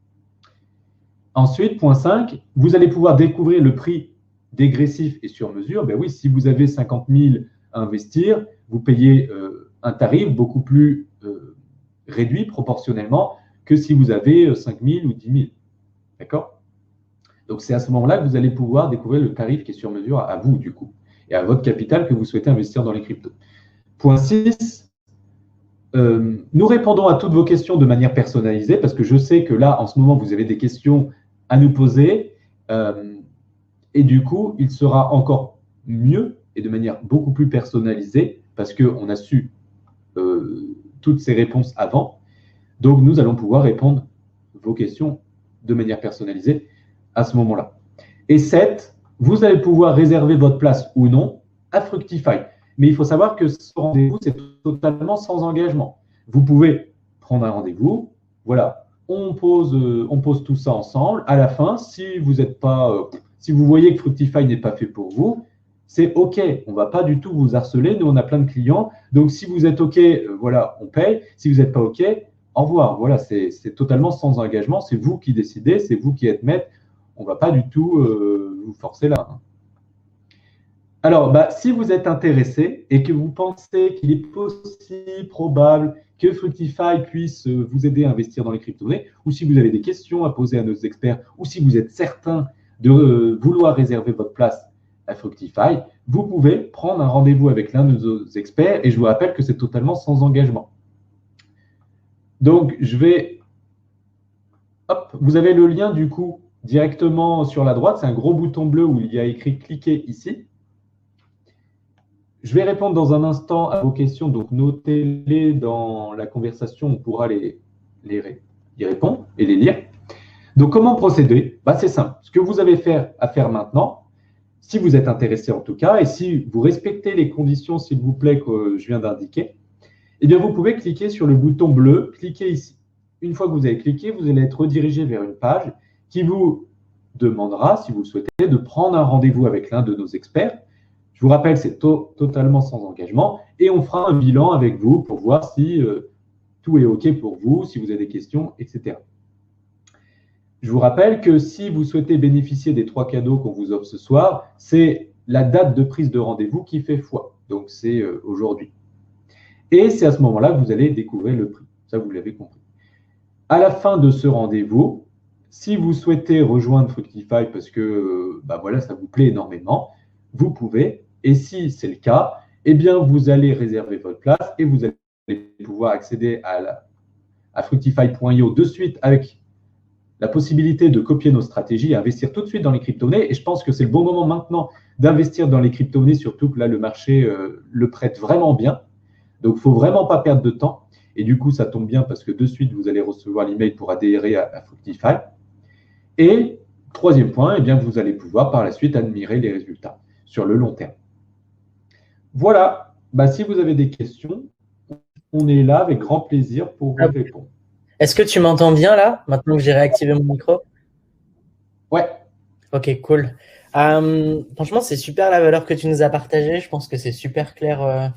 Ensuite, point 5, vous allez pouvoir découvrir le prix dégressif et sur mesure. Ben oui, si vous avez 50 000 à investir, vous payez un tarif beaucoup plus réduit proportionnellement que si vous avez 5 000 ou 10 000. D'accord? Donc, c'est à ce moment-là que vous allez pouvoir découvrir le tarif qui est sur mesure à vous, du coup, et à votre capital que vous souhaitez investir dans les cryptos. Point 6, nous répondons à toutes vos questions de manière personnalisée parce que je sais que là, en ce moment, vous avez des questions à nous poser et du coup, il sera encore mieux et de manière beaucoup plus personnalisée parce qu'on a su toutes ces réponses avant. Donc, nous allons pouvoir répondre vos questions de manière personnalisée à ce moment-là. Et 7, vous allez pouvoir réserver votre place ou non à Fructify. Mais il faut savoir que ce rendez-vous, c'est totalement sans engagement. Vous pouvez prendre un rendez-vous, voilà, on pose tout ça ensemble. À la fin, si vous voyez que Fructify n'est pas fait pour vous, c'est OK. On ne va pas du tout vous harceler. Nous, on a plein de clients. Donc, si vous êtes OK, voilà, on paye. Si vous n'êtes pas OK, au revoir. Voilà, c'est totalement sans engagement. C'est vous qui décidez, c'est vous qui êtes maître. On ne va pas du tout vous forcer là. Alors, si vous êtes intéressé et que vous pensez qu'il est possible, probable que Fructify puisse vous aider à investir dans les crypto-monnaies, ou si vous avez des questions à poser à nos experts, ou si vous êtes certain de vouloir réserver votre place à Fructify, vous pouvez prendre un rendez-vous avec l'un de nos experts et je vous rappelle que c'est totalement sans engagement. Donc, vous avez le lien du coup directement sur la droite, c'est un gros bouton bleu où il y a écrit « Cliquez ici ». Je vais répondre dans un instant à vos questions, donc notez-les dans la conversation, on pourra y répondre et les lire. Donc, comment procéder? C'est simple. Ce que vous avez à faire maintenant, si vous êtes intéressé en tout cas, et si vous respectez les conditions, s'il vous plaît, que je viens d'indiquer, eh bien, vous pouvez cliquer sur le bouton bleu, cliquez ici. Une fois que vous avez cliqué, vous allez être redirigé vers une page qui vous demandera, si vous le souhaitez, de prendre un rendez-vous avec l'un de nos experts. Je vous rappelle, c'est totalement sans engagement et on fera un bilan avec vous pour voir si tout est OK pour vous, si vous avez des questions, etc. Je vous rappelle que si vous souhaitez bénéficier des 3 cadeaux qu'on vous offre ce soir, c'est la date de prise de rendez-vous qui fait foi. Donc, c'est aujourd'hui. Et c'est à ce moment-là que vous allez découvrir le prix. Ça, vous l'avez compris. À la fin de ce rendez-vous, si vous souhaitez rejoindre Fructify parce que voilà, ça vous plaît énormément, vous pouvez. Et si c'est le cas, eh bien, vous allez réserver votre place et vous allez pouvoir accéder à Fructify.io de suite avec la possibilité de copier nos stratégies et investir tout de suite dans les crypto-monnaies. Et je pense que c'est le bon moment maintenant d'investir dans les crypto-monnaies, surtout que là, le marché le prête vraiment bien. Donc, il ne faut vraiment pas perdre de temps. Et du coup, ça tombe bien parce que de suite, vous allez recevoir l'email pour adhérer à Fructify. Et troisième point, eh bien, vous allez pouvoir par la suite admirer les résultats sur le long terme. Voilà, si vous avez des questions, on est là avec grand plaisir pour vous répondre. Est-ce que tu m'entends bien là, maintenant que j'ai réactivé mon micro? Ouais. Ok, cool. Franchement, c'est super la valeur que tu nous as partagée. Je pense que c'est super clair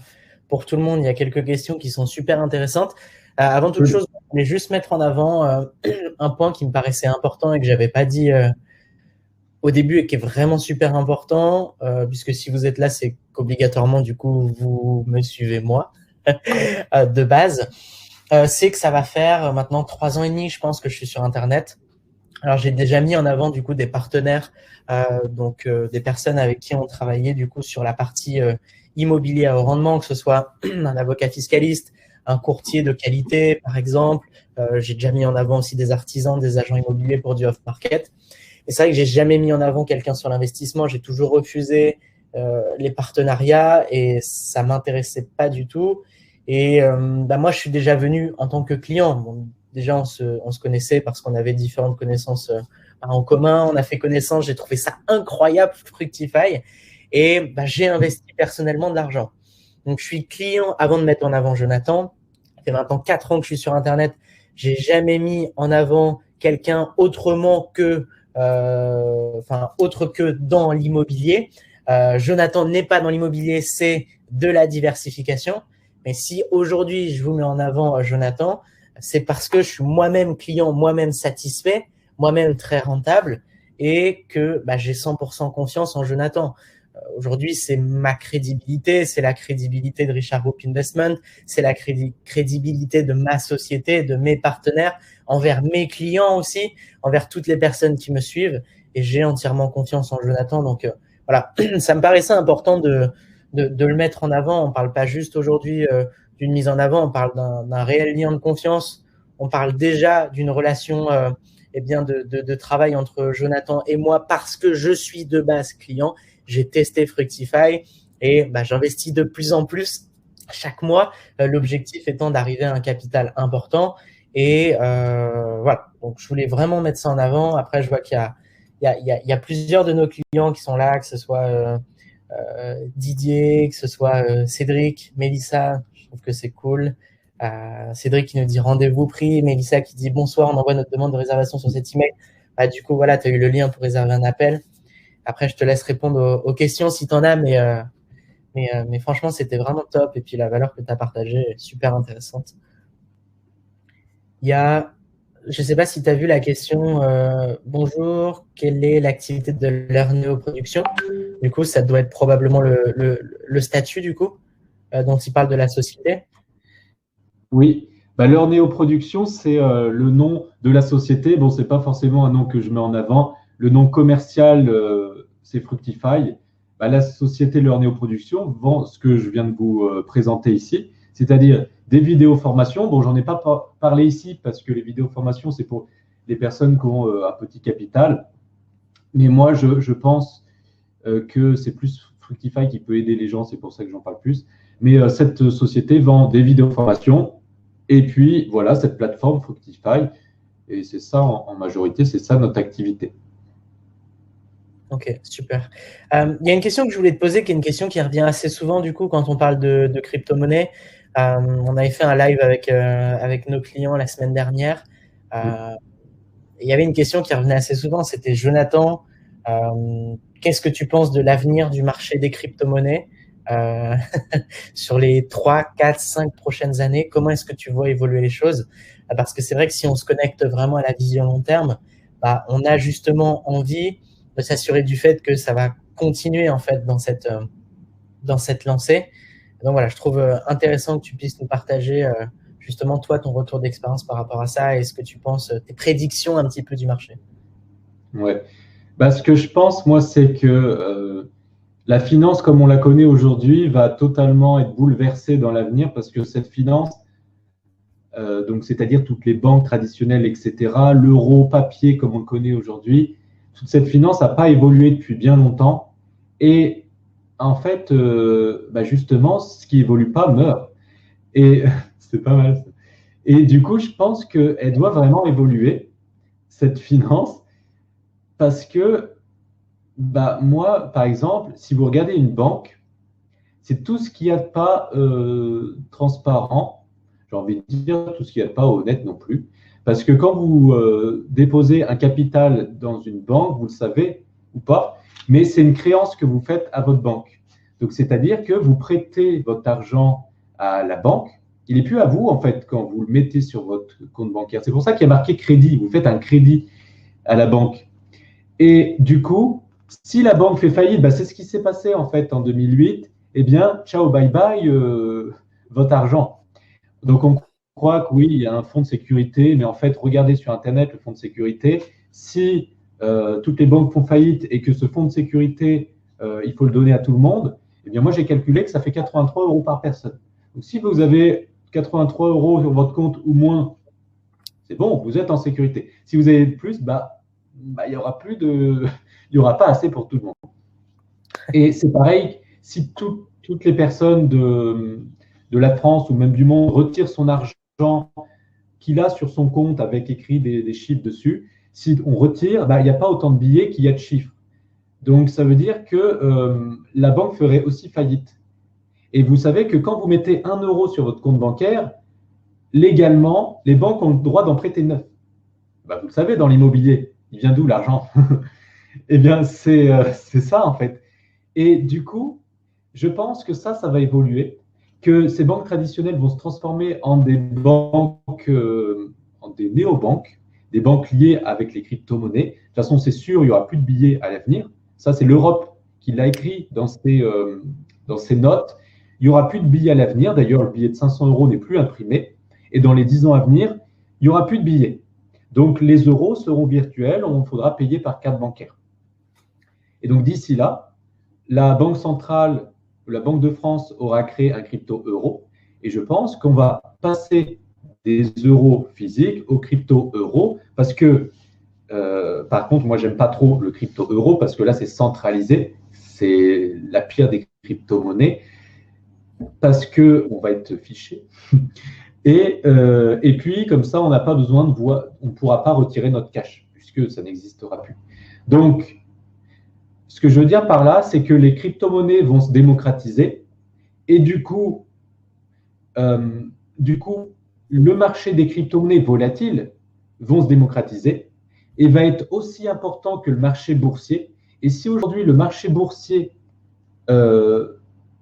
pour tout le monde. Il y a quelques questions qui sont super intéressantes. Avant toute chose, je voulais juste mettre en avant un point qui me paraissait important et que j'avais pas dit au début et qui est vraiment super important, puisque si vous êtes là, c'est qu'obligatoirement, du coup, vous me suivez moi de base. C'est que ça va faire maintenant 3 ans et demi, je pense, que je suis sur Internet. Alors, j'ai déjà mis en avant du coup des partenaires, donc des personnes avec qui on travaillait du coup sur la partie immobilier à haut rendement, que ce soit un avocat fiscaliste, un courtier de qualité, par exemple. J'ai déjà mis en avant aussi des artisans, des agents immobiliers pour du off-market. Et c'est vrai que j'ai jamais mis en avant quelqu'un sur l'investissement. J'ai toujours refusé les partenariats et ça m'intéressait pas du tout. Et moi, je suis déjà venu en tant que client. Bon, déjà, on se connaissait parce qu'on avait différentes connaissances en commun. On a fait connaissance. J'ai trouvé ça incroyable, Fructify. Et j'ai investi personnellement de l'argent. Donc, je suis client avant de mettre en avant Jonathan. Ça fait maintenant 4 ans que je suis sur Internet. J'ai jamais mis en avant quelqu'un autrement que, autre que dans l'immobilier. Jonathan n'est pas dans l'immobilier, c'est de la diversification. Mais si aujourd'hui je vous mets en avant Jonathan, c'est parce que je suis moi-même client, moi-même satisfait, moi-même très rentable et que j'ai 100% confiance en Jonathan. Aujourd'hui, c'est ma crédibilité, c'est la crédibilité de Richard Group Investment, c'est la crédibilité de ma société, de mes partenaires, envers mes clients aussi, envers toutes les personnes qui me suivent. Et j'ai entièrement confiance en Jonathan. Donc voilà, ça me paraissait important de le mettre en avant. On ne parle pas juste aujourd'hui d'une mise en avant, on parle d'un réel lien de confiance. On parle déjà d'une relation de travail entre Jonathan et moi parce que je suis de base client. J'ai testé Fructify et j'investis de plus en plus chaque mois. L'objectif étant d'arriver à un capital important. Et voilà, donc je voulais vraiment mettre ça en avant. Après, je vois qu'il y a plusieurs de nos clients qui sont là, que ce soit Didier, que ce soit Cédric, Mélissa, je trouve que c'est cool. Cédric qui nous dit rendez-vous pris, Mélissa qui dit bonsoir, on envoie notre demande de réservation sur cet email. Du coup, voilà, tu as eu le lien pour réserver un appel. Après, je te laisse répondre aux questions si tu en as, mais franchement, c'était vraiment top. Et puis, la valeur que tu as partagée est super intéressante. Il y a, je ne sais pas si tu as vu la question bonjour, quelle est l'activité de leur néoproduction? Du coup, ça doit être probablement le statut, du coup, dont il parle de la société. Oui, leur néoproduction, c'est le nom de la société. Bon, ce n'est pas forcément un nom que je mets en avant. Le nom commercial, c'est Fructify. La société Leur Néoproduction vend ce que je viens de vous présenter ici, c'est-à-dire des vidéos formations. Bon, j'en ai pas parlé ici parce que les vidéos formations, c'est pour les personnes qui ont un petit capital. Mais moi, je pense que c'est plus Fructify qui peut aider les gens, c'est pour ça que j'en parle plus. Mais cette société vend des vidéos formations et puis voilà, cette plateforme Fructify. Et c'est ça, en majorité, c'est ça notre activité. Ok, super. Il y a une question que je voulais te poser, qui est une question qui revient assez souvent, du coup, quand on parle de crypto-monnaie. On avait fait un live avec nos clients la semaine dernière. Il y avait une question qui revenait assez souvent, c'était Jonathan, qu'est-ce que tu penses de l'avenir du marché des crypto-monnaies sur les 3, 4, 5 prochaines années? Comment est-ce que tu vois évoluer les choses? Parce que c'est vrai que si on se connecte vraiment à la vision long terme, on a justement envie de s'assurer du fait que ça va continuer en fait dans cette lancée. Donc voilà, je trouve intéressant que tu puisses nous partager justement toi ton retour d'expérience par rapport à ça et ce que tu penses, tes prédictions un petit peu du marché. Ouais. Ce que je pense, moi, c'est que la finance, comme on la connaît aujourd'hui, va totalement être bouleversée dans l'avenir parce que cette finance, donc c'est-à-dire toutes les banques traditionnelles, etc., l'euro, papier, comme on le connaît aujourd'hui, toute cette finance n'a pas évolué depuis bien longtemps. Et en fait, justement, ce qui évolue pas meurt. Et c'est pas mal. Et du coup, je pense qu'elle doit vraiment évoluer, cette finance, parce que moi, par exemple, si vous regardez une banque, c'est tout ce qu'il n'y a de pas transparent, j'ai envie de dire tout ce qu'il n'y a de pas honnête non plus. Parce que quand vous déposez un capital dans une banque, vous le savez ou pas, mais c'est une créance que vous faites à votre banque. Donc, c'est-à-dire que vous prêtez votre argent à la banque, il n'est plus à vous, en fait, quand vous le mettez sur votre compte bancaire. C'est pour ça qu'il y a marqué crédit. Vous faites un crédit à la banque. Et du coup, si la banque fait faillite, c'est ce qui s'est passé en fait en 2008, eh bien, ciao, bye bye, votre argent. Donc, on croit que oui, il y a un fonds de sécurité, mais en fait, regardez sur Internet le fonds de sécurité. Si toutes les banques font faillite et que ce fonds de sécurité, il faut le donner à tout le monde, eh bien, moi, j'ai calculé que ça fait 83 euros par personne. Donc, si vous avez 83 euros sur votre compte ou moins, c'est bon, vous êtes en sécurité. Si vous avez plus, il y aura plus de, il y aura pas assez pour tout le monde. Et c'est pareil, si toutes les personnes de la France ou même du monde retirent son argent qu'il a sur son compte avec écrit des chiffres dessus, si on retire, il n'y a pas autant de billets qu'il y a de chiffres. Donc ça veut dire que la banque ferait aussi faillite. Et vous savez que quand vous mettez 1 euro sur votre compte bancaire, légalement, les banques ont le droit d'en prêter 9. Vous le savez, dans l'immobilier, il vient d'où l'argent? Eh bien, c'est ça en fait. Et du coup, je pense que ça va évoluer, que ces banques traditionnelles vont se transformer en des banques, en des néobanques, des banques liées avec les crypto-monnaies. De toute façon, c'est sûr, il n'y aura plus de billets à l'avenir. Ça, c'est l'Europe qui l'a écrit dans ses notes. Il n'y aura plus de billets à l'avenir. D'ailleurs, le billet de 500 euros n'est plus imprimé. Et dans les 10 ans à venir, il n'y aura plus de billets. Donc, les euros seront virtuels. Il faudra payer par carte bancaire. Et donc, d'ici là, la Banque centrale, la Banque de France aura créé un crypto-euro. Et je pense qu'on va passer des euros physiques aux crypto-euros parce que, par contre, moi, j'aime pas trop le crypto-euro parce que là, c'est centralisé. C'est la pire des crypto-monnaies parce qu'on va être fiché. Et puis, comme ça, on n'a pas besoin de on ne pourra pas retirer notre cash puisque ça n'existera plus. Donc, ce que je veux dire par là, c'est que les crypto-monnaies vont se démocratiser et du coup, le marché des crypto-monnaies volatiles vont se démocratiser et va être aussi important que le marché boursier. Et si aujourd'hui le marché boursier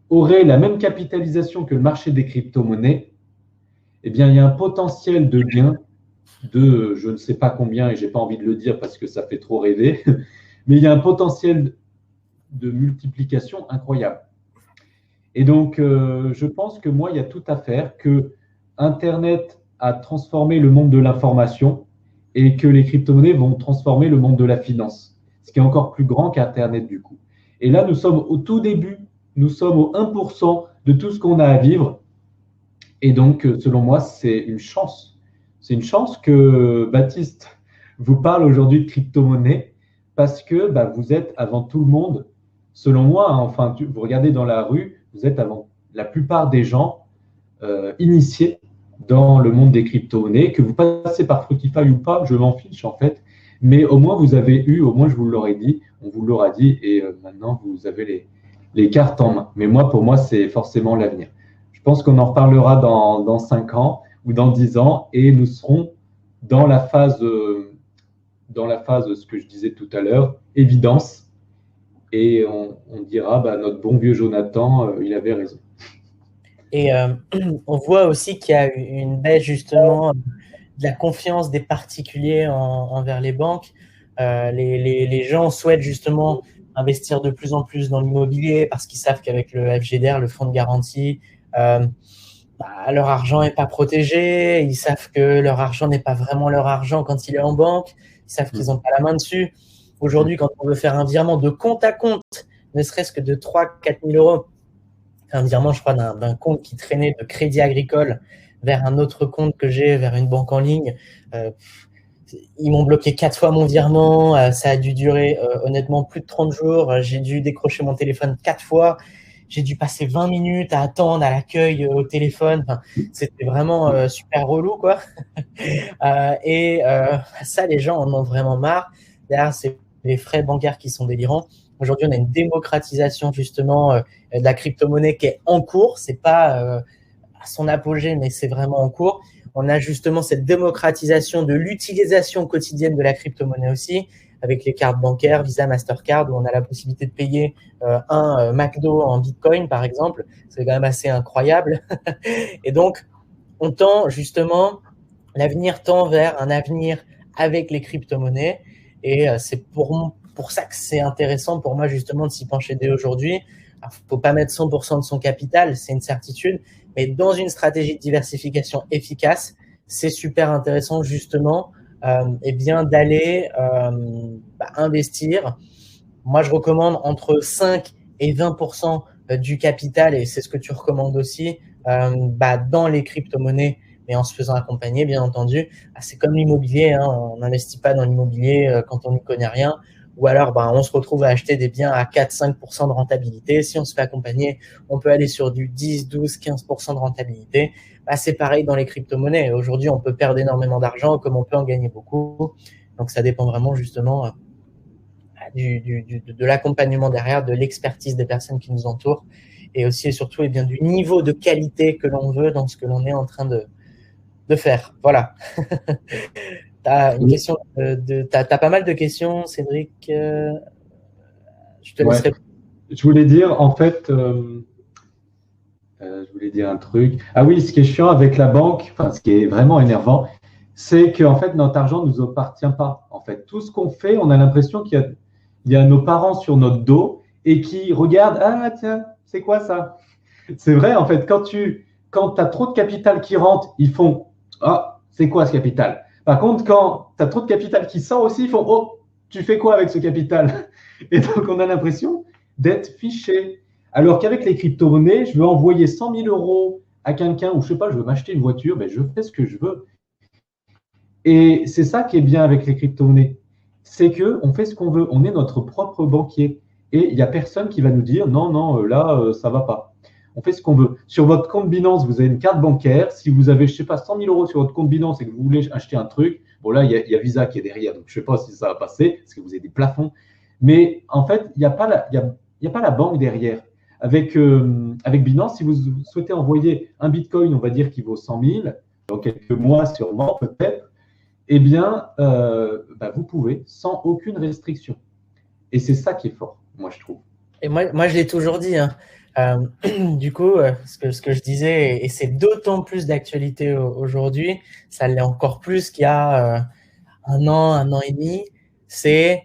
aurait la même capitalisation que le marché des crypto-monnaies, eh bien, il y a un potentiel de gain de je ne sais pas combien, et je n'ai pas envie de le dire parce que ça fait trop rêver, mais il y a un potentiel de multiplication incroyable. Et donc, je pense que moi, il y a tout à faire, que Internet a transformé le monde de l'information et que les crypto-monnaies vont transformer le monde de la finance, ce qui est encore plus grand qu'Internet du coup. Et là, nous sommes au tout début, nous sommes au 1% de tout ce qu'on a à vivre. Et donc, selon moi, c'est une chance. C'est une chance que Baptiste vous parle aujourd'hui de crypto-monnaie parce que vous êtes avant tout le monde, selon moi, enfin, vous regardez dans la rue, vous êtes avant la plupart des gens initiés dans le monde des crypto-monnaies, que vous passez par Fructify ou pas, je m'en fiche en fait, mais au moins vous avez eu, au moins je vous l'aurais dit, on vous l'aura dit, et maintenant vous avez les cartes en main. Mais moi, pour moi, c'est forcément l'avenir. Je pense qu'on en reparlera dans 5 ans ou dans 10 ans, et nous serons dans la phase, ce que je disais tout à l'heure, évidence, et on dira, notre bon vieux Jonathan, il avait raison. Et on voit aussi qu'il y a une baisse justement de la confiance des particuliers envers les banques. Les gens souhaitent justement investir de plus en plus dans l'immobilier parce qu'ils savent qu'avec le FGDR, le fonds de garantie, leur argent n'est pas protégé. Ils savent que leur argent n'est pas vraiment leur argent quand il est en banque. Ils savent qu'ils n'ont pas la main dessus. Aujourd'hui, quand on veut faire un virement de compte à compte, ne serait-ce que de 3 000 – 4 000 euros, un virement, je crois, d'un compte qui traînait de Crédit Agricole vers un autre compte que j'ai, vers une banque en ligne. Ils m'ont bloqué 4 fois mon virement. Ça a dû durer honnêtement plus de 30 jours. J'ai dû décrocher mon téléphone 4 fois. j'ai dû passer 20 minutes à attendre à l'accueil au téléphone. Enfin, c'était vraiment super relou, quoi. Ça, les gens en ont vraiment marre. Derrière, c'est les frais bancaires qui sont délirants. Aujourd'hui, on a une démocratisation justement de la crypto-monnaie qui est en cours. C'est pas à son apogée, mais c'est vraiment en cours. On a justement cette démocratisation de l'utilisation quotidienne de la crypto-monnaie aussi, avec les cartes bancaires, Visa, Mastercard, où on a la possibilité de payer un McDo en Bitcoin, par exemple. C'est quand même assez incroyable. Et donc, on tend justement, l'avenir tend vers un avenir avec les crypto-monnaies. Et c'est pour ça que c'est intéressant pour moi justement de s'y pencher dès aujourd'hui. Il ne faut pas mettre 100% de son capital, c'est une certitude, mais dans une stratégie de diversification efficace, c'est super intéressant justement d'aller investir. Moi, je recommande entre 5 et 20% du capital, et c'est ce que tu recommandes aussi, dans les crypto-monnaies, mais en se faisant accompagner, bien entendu. C'est comme l'immobilier, hein, on n'investit pas dans l'immobilier quand on n'y connaît rien, ou alors on se retrouve à acheter des biens à 4-5% de rentabilité. Si on se fait accompagner, on peut aller sur du 10, 12, 15% de rentabilité. C'est pareil dans les crypto-monnaies. Aujourd'hui, on peut perdre énormément d'argent comme on peut en gagner beaucoup. Donc, ça dépend vraiment justement de l'accompagnement derrière, de l'expertise des personnes qui nous entourent, et aussi et surtout du niveau de qualité que l'on veut dans ce que l'on est en train de faire. Voilà. Tu as une question t'as pas mal de questions, Cédric. Je te laisserai. Je voulais dire, en fait, je voulais dire un truc. Ah oui, ce qui est chiant avec la banque, enfin, ce qui est vraiment énervant, c'est qu'en fait, notre argent ne nous appartient pas. En fait, tout ce qu'on fait, on a l'impression qu'il y a nos parents sur notre dos et qui regardent, ah tiens, c'est quoi ça? C'est vrai, en fait, quand as trop de capital qui rentre, ils font, ah, c'est quoi ce capital? Par contre, quand tu as trop de capital qui sort aussi, ils font, oh, tu fais quoi avec ce capital? Et donc, on a l'impression d'être fiché. Alors qu'avec les crypto-monnaies, je veux envoyer 100 000 euros à quelqu'un ou je sais pas, je veux m'acheter une voiture, ben, je fais ce que je veux. Et c'est ça qui est bien avec les crypto-monnaies. C'est qu'on fait ce qu'on veut. On est notre propre banquier. Et il n'y a personne qui va nous dire non, non, là, ça ne va pas. On fait ce qu'on veut. Sur votre compte Binance, vous avez une carte bancaire. Si vous avez, je ne sais pas, 100 000 euros sur votre compte Binance et que vous voulez acheter un truc, bon là, il y a Visa qui est derrière. Donc, je ne sais pas si ça va passer parce que vous avez des plafonds. Mais en fait, il n'y a pas la banque derrière. Avec Binance, si vous souhaitez envoyer un Bitcoin, on va dire qui vaut 100 000, dans quelques mois sûrement, peut-être, eh bien, vous pouvez sans aucune restriction. Et c'est ça qui est fort, moi, je trouve. Et moi je l'ai toujours dit, hein. Du coup, ce que je disais, et c'est d'autant plus d'actualité aujourd'hui, ça l'est encore plus qu'il y a un an et demi, c'est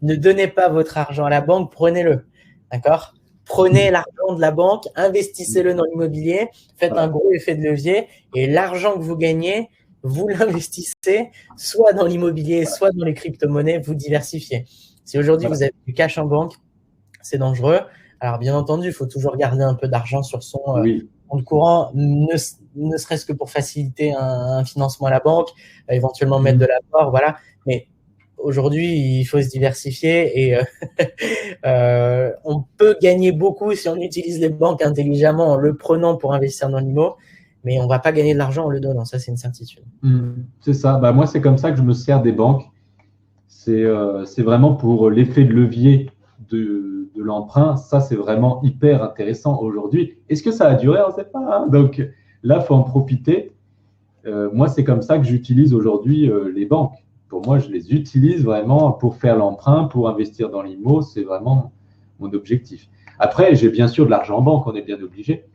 ne donnez pas votre argent à la banque, prenez-le. D'accord? Prenez l'argent de la banque, investissez-le dans l'immobilier, faites un gros effet de levier, et l'argent que vous gagnez, vous l'investissez soit dans l'immobilier, soit dans les crypto-monnaies, vous diversifiez. Si aujourd'hui vous avez du cash en banque, c'est dangereux. Alors bien entendu, il faut toujours garder un peu d'argent sur son compte courant, ne serait-ce que pour faciliter un financement à la banque, éventuellement mettre de l'apport, voilà. Mais aujourd'hui, il faut se diversifier et on peut gagner beaucoup si on utilise les banques intelligemment en le prenant pour investir dans l'IMO, mais on ne va pas gagner de l'argent en le donnant, ça c'est une certitude. C'est ça. Moi, c'est comme ça que je me sers des banques. C'est vraiment pour l'effet de levier de l'emprunt. Ça, c'est vraiment hyper intéressant aujourd'hui. Est-ce que ça a duré? On ne sait pas, hein. Donc là, il faut en profiter. Moi, c'est comme ça que j'utilise aujourd'hui les banques. Pour moi, je les utilise vraiment pour faire l'emprunt, pour investir dans l'IMO. C'est vraiment mon objectif. Après, j'ai bien sûr de l'argent en banque, on est bien obligé.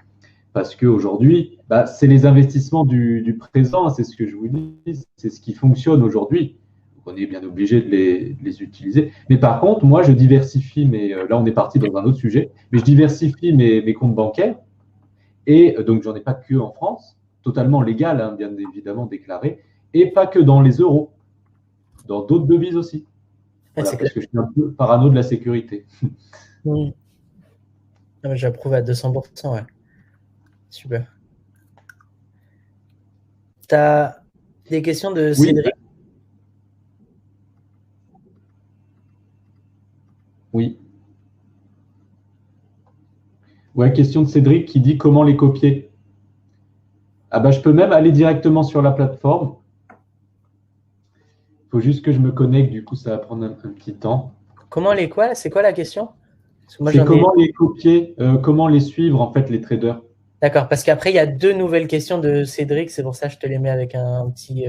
Parce qu'aujourd'hui, c'est les investissements du présent, c'est ce que je vous dis, c'est ce qui fonctionne aujourd'hui. On est bien obligé de les utiliser. Mais par contre, moi, je diversifie là, on est parti dans un autre sujet, mais je diversifie mes comptes bancaires. Et donc, j'en ai pas que en France, totalement légal, hein, bien évidemment déclaré, et pas que dans les euros, dans d'autres devises aussi. Voilà, parce que je suis un peu parano de la sécurité. J'approuve à 200%, ouais. Super. Tu as des questions de Cédric? Oui. Ouais, question de Cédric qui dit comment les copier. Ah bah, je peux même aller directement sur la plateforme. Il faut juste que je me connecte, du coup, ça va prendre un petit temps. Comment les quoi? C'est quoi la question? Moi, C'est comment les copier, comment les suivre, en fait, les traders. D'accord, parce qu'après, il y a 2 nouvelles questions de Cédric, c'est pour ça que je te les mets avec un petit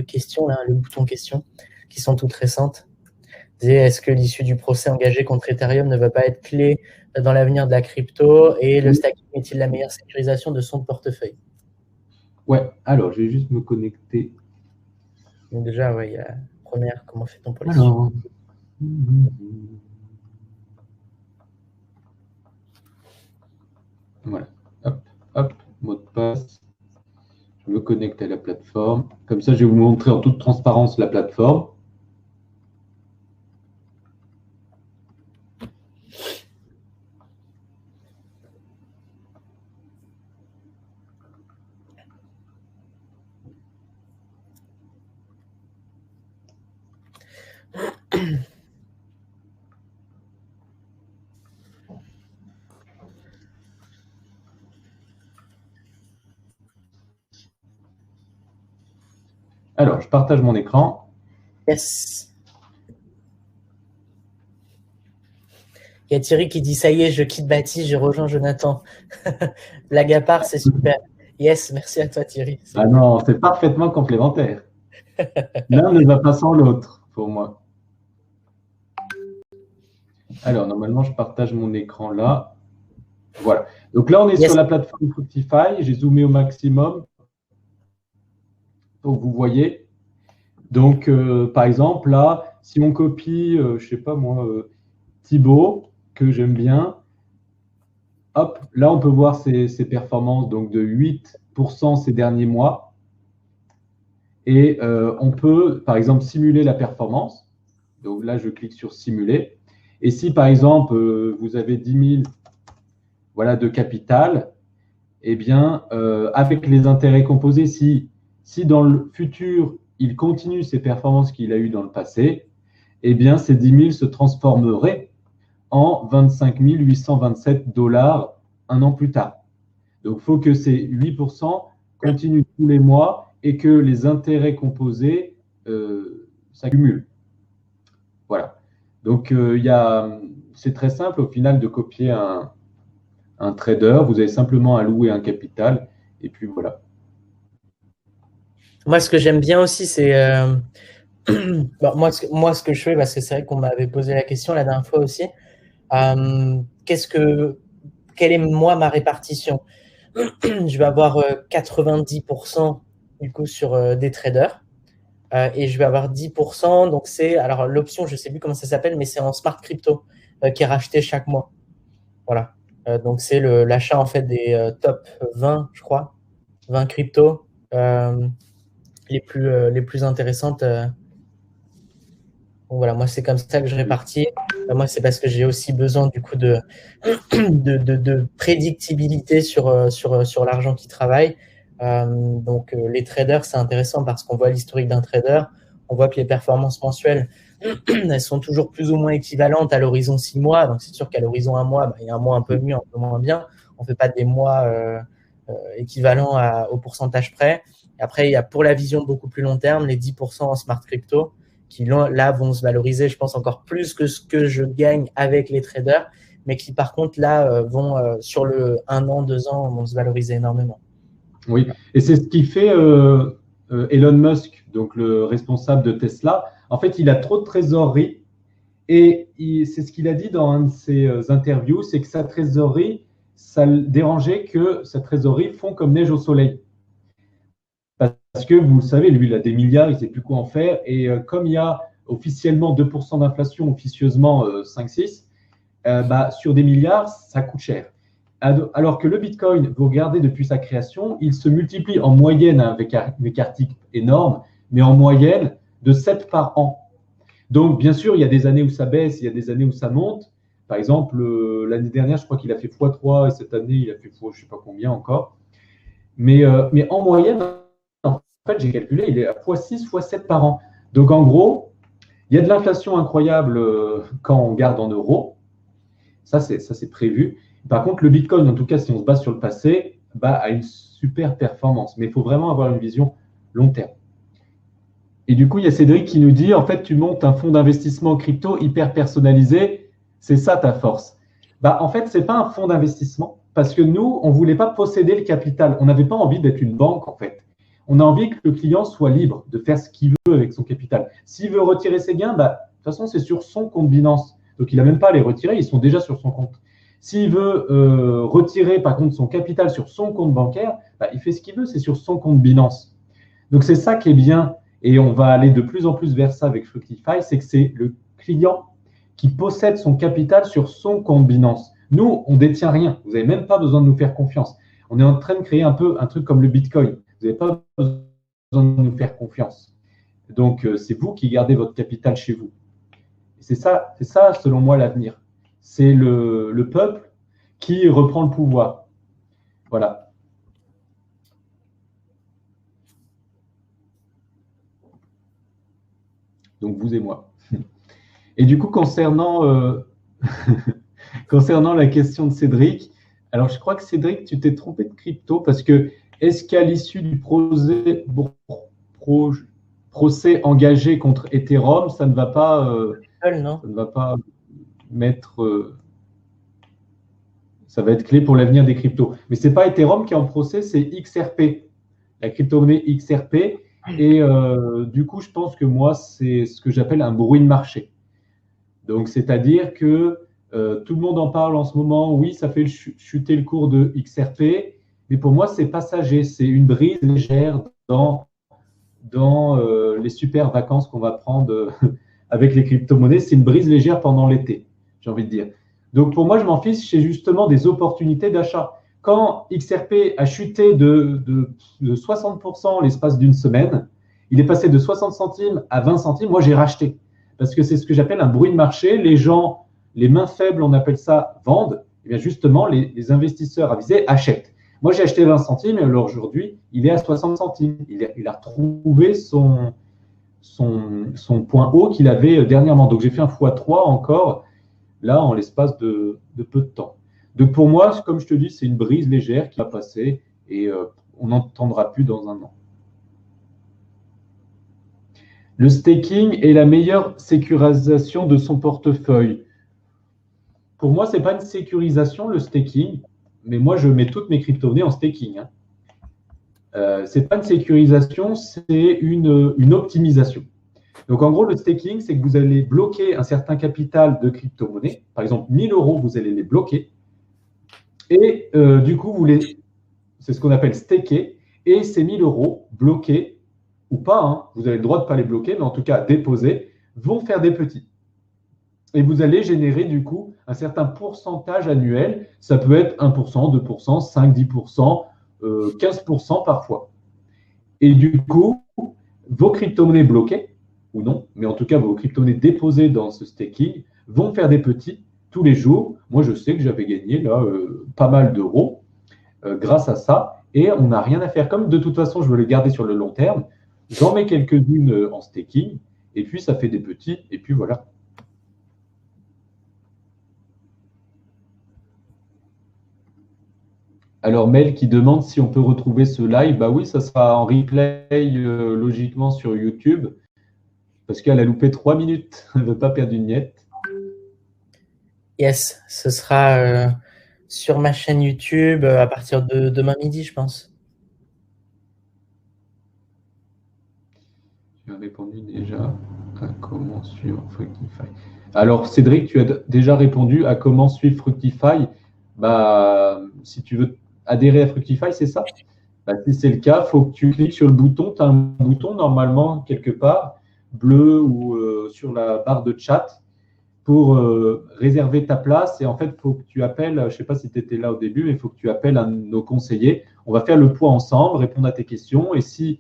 question, là, le bouton question, qui sont toutes récentes. Est-ce que l'issue du procès engagé contre Ethereum ne va pas être clé dans l'avenir de la crypto et le stacking est-il la meilleure sécurisation de son portefeuille? Ouais, alors je vais juste me connecter. Donc déjà, ouais, il y a la première, comment fait-on pour les Alors, voilà, hop, hop, mot de passe. Je me connecte à la plateforme. Comme ça, je vais vous montrer en toute transparence la plateforme. Alors, je partage mon écran. Yes. Il y a Thierry qui dit « Ça y est, je quitte Baptiste, je rejoins Jonathan. » Blague à part, c'est super. Yes, merci à toi Thierry. Ah non, c'est parfaitement complémentaire. L'un ne va pas sans l'autre, pour moi. Alors, normalement, je partage mon écran là. Voilà. Donc là, on est sur la plateforme Fructify. J'ai zoomé au maximum pour que vous voyez. Donc, par exemple, là, si on copie, je ne sais pas moi, Thibaut, que j'aime bien, hop, là, on peut voir ses performances donc de 8% ces derniers mois. Et on peut, par exemple, simuler la performance. Donc là, je clique sur simuler. Et si, par exemple, vous avez 10 000 voilà, de capital, eh bien, avec les intérêts composés, si dans le futur, il continue ses performances qu'il a eues dans le passé, eh bien, ces 10 000 se transformeraient en 25 827 $ un an plus tard. Donc, il faut que ces 8% continuent tous les mois et que les intérêts composés s'accumulent. Voilà. Donc, c'est très simple au final de copier un trader. Vous avez simplement à louer un capital et puis voilà. Moi, ce que j'aime bien aussi, c'est… bon, moi, ce que je fais, parce que c'est vrai qu'on m'avait posé la question la dernière fois aussi, quelle est moi ma répartition? Je vais avoir 90% du coup sur des traders et je vais avoir 10%. Donc c'est, alors l'option, je ne sais plus comment ça s'appelle, mais c'est en smart crypto qui est racheté chaque mois. Voilà. Donc c'est l'achat en fait des top 20, je crois, 20 cryptos les plus intéressantes. Donc voilà, moi c'est comme ça que je répartis. Moi c'est parce que j'ai aussi besoin du coup de prédictibilité sur l'argent qui travaille. Donc les traders c'est intéressant parce qu'on voit l'historique d'un trader, on voit que les performances mensuelles elles sont toujours plus ou moins équivalentes à l'horizon 6 mois. Donc c'est sûr qu'à l'horizon 1 mois, il y a un mois un peu mieux, un peu moins bien. On ne fait pas des mois équivalents au pourcentage près. Et après il y a pour la vision beaucoup plus long terme les 10% en smart crypto qui là vont se valoriser, je pense, encore plus que ce que je gagne avec les traders, mais qui par contre là vont sur le 1 an, 2 ans, vont se valoriser énormément. Oui, et c'est ce qui fait Elon Musk, donc le responsable de Tesla. En fait, il a trop de trésorerie et c'est ce qu'il a dit dans un de ses interviews, c'est que sa trésorerie, ça le dérangeait que sa trésorerie fond comme neige au soleil. Parce que vous le savez, lui, il a des milliards, il ne sait plus quoi en faire. Et comme il y a officiellement 2% d'inflation, officieusement 5-6, sur des milliards, ça coûte cher. Alors que le Bitcoin, vous regardez depuis sa création, il se multiplie en moyenne avec un article énorme, mais en moyenne de 7 par an. Donc, bien sûr, il y a des années où ça baisse, il y a des années où ça monte. Par exemple, l'année dernière, je crois qu'il a fait x3 et cette année, il a fait x je ne sais pas combien encore. Mais en moyenne, en fait, j'ai calculé, il est à x6, x7 par an. Donc, en gros, il y a de l'inflation incroyable quand on garde en euros. Ça, c'est prévu. Par contre, le Bitcoin, en tout cas, si on se base sur le passé, a une super performance. Mais il faut vraiment avoir une vision long terme. Et du coup, il y a Cédric qui nous dit, en fait, tu montes un fonds d'investissement crypto hyper personnalisé. C'est ça ta force. En fait, ce n'est pas un fonds d'investissement parce que nous, on ne voulait pas posséder le capital. On n'avait pas envie d'être une banque, en fait. On a envie que le client soit libre de faire ce qu'il veut avec son capital. S'il veut retirer ses gains, de toute façon, c'est sur son compte Binance. Donc, il n'a même pas à les retirer, ils sont déjà sur son compte. S'il veut retirer, par contre, son capital sur son compte bancaire, il fait ce qu'il veut, c'est sur son compte Binance. Donc, c'est ça qui est bien, et on va aller de plus en plus vers ça avec Fructify, c'est que c'est le client qui possède son capital sur son compte Binance. Nous, on ne détient rien. Vous n'avez même pas besoin de nous faire confiance. On est en train de créer un peu un truc comme le Bitcoin. Vous n'avez pas besoin de nous faire confiance. Donc, c'est vous qui gardez votre capital chez vous. C'est ça, selon moi, l'avenir. C'est le peuple qui reprend le pouvoir. Voilà. Donc, vous et moi. Et du coup, concernant la question de Cédric, alors je crois que Cédric, tu t'es trompé de crypto parce que est-ce qu'à l'issue du procès engagé contre Ethereum, ça ne va pas, non. ça ne va pas mettre, ça va être clé pour l'avenir des cryptos. Mais ce n'est pas Ethereum qui est en procès, c'est XRP, la crypto-monnaie XRP. Et du coup, je pense que moi, c'est ce que j'appelle un bruit de marché. Donc, c'est-à-dire que tout le monde en parle en ce moment. Oui, ça fait chuter le cours de XRP, mais pour moi, c'est passager. C'est une brise légère dans les super vacances qu'on va prendre avec les crypto-monnaies. C'est une brise légère pendant l'été, j'ai envie de dire. Donc, pour moi, je m'en fiche. C'est justement des opportunités d'achat. Quand XRP a chuté de 60% l'espace d'une semaine, il est passé de 60 centimes à 20 centimes. Moi, j'ai racheté. Parce que c'est ce que j'appelle un bruit de marché. Les gens, les mains faibles, on appelle ça, vendent. Et bien justement, les investisseurs avisés achètent. Moi, j'ai acheté 20 centimes et alors aujourd'hui, il est à 60 centimes. Il a retrouvé son point haut qu'il avait dernièrement. Donc, j'ai fait un x3 encore, là, en l'espace de peu de temps. Donc, pour moi, comme je te dis, c'est une brise légère qui va passer et on n'entendra plus dans un an. Le staking est la meilleure sécurisation de son portefeuille. Pour moi, ce n'est pas une sécurisation, le staking, mais moi, je mets toutes mes crypto-monnaies en staking. Ce n'est pas une sécurisation, c'est une optimisation. Donc, en gros, le staking, c'est que vous allez bloquer un certain capital de crypto-monnaie. Par exemple, 1 000 €, vous allez les bloquer. Et du coup, c'est ce qu'on appelle staker. Et ces 1 000 € bloqués, ou pas, vous avez le droit de ne pas les bloquer, mais en tout cas déposés, vont faire des petits. Et vous allez générer du coup un certain pourcentage annuel. Ça peut être 1%, 2%, 5%, 10%, 15% parfois. Et du coup, vos crypto-monnaies bloquées, ou non, mais en tout cas vos crypto-monnaies déposées dans ce staking vont faire des petits tous les jours. Moi, je sais que j'avais gagné là pas mal d'euros grâce à ça. Et on n'a rien à faire. Comme de toute façon, je veux les garder sur le long terme, j'en mets quelques-unes en staking, et puis ça fait des petits, et puis voilà. Alors, Mel qui demande si on peut retrouver ce live. Bah oui, ça sera en replay logiquement sur YouTube, parce qu'elle a loupé 3 minutes. Elle ne veut pas perdre une miette. Yes, ce sera sur ma chaîne YouTube à partir de demain midi, je pense. Tu as répondu déjà à comment suivre Fructify. Alors, Cédric, tu as déjà répondu à comment suivre Fructify. Si tu veux adhérer à Fructify, c'est ça? Si c'est le cas, il faut que tu cliques sur le bouton. Tu as un bouton normalement quelque part, bleu ou sur la barre de chat pour réserver ta place. Et en fait, il faut que tu appelles, je ne sais pas si tu étais là au début, mais il faut que tu appelles un de nos conseillers. On va faire le point ensemble, répondre à tes questions. Et si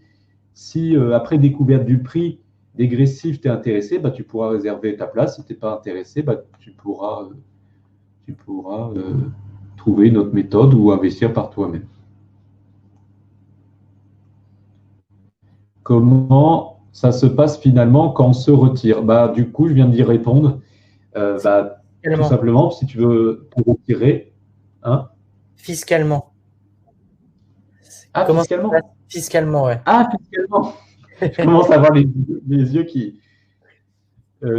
après découverte du prix dégressif, tu es intéressé, tu pourras réserver ta place. Si tu n'es pas intéressé, tu pourras trouver une autre méthode ou investir par toi-même. Comment ça se passe finalement quand on se retire? Du coup, je viens d'y répondre. tout simplement, si tu veux te retirer. Hein? Fiscalement. Ah, Comment fiscalement? ça se passe fiscalement, ouais. Ah, fiscalement. Je commence à avoir les yeux qui…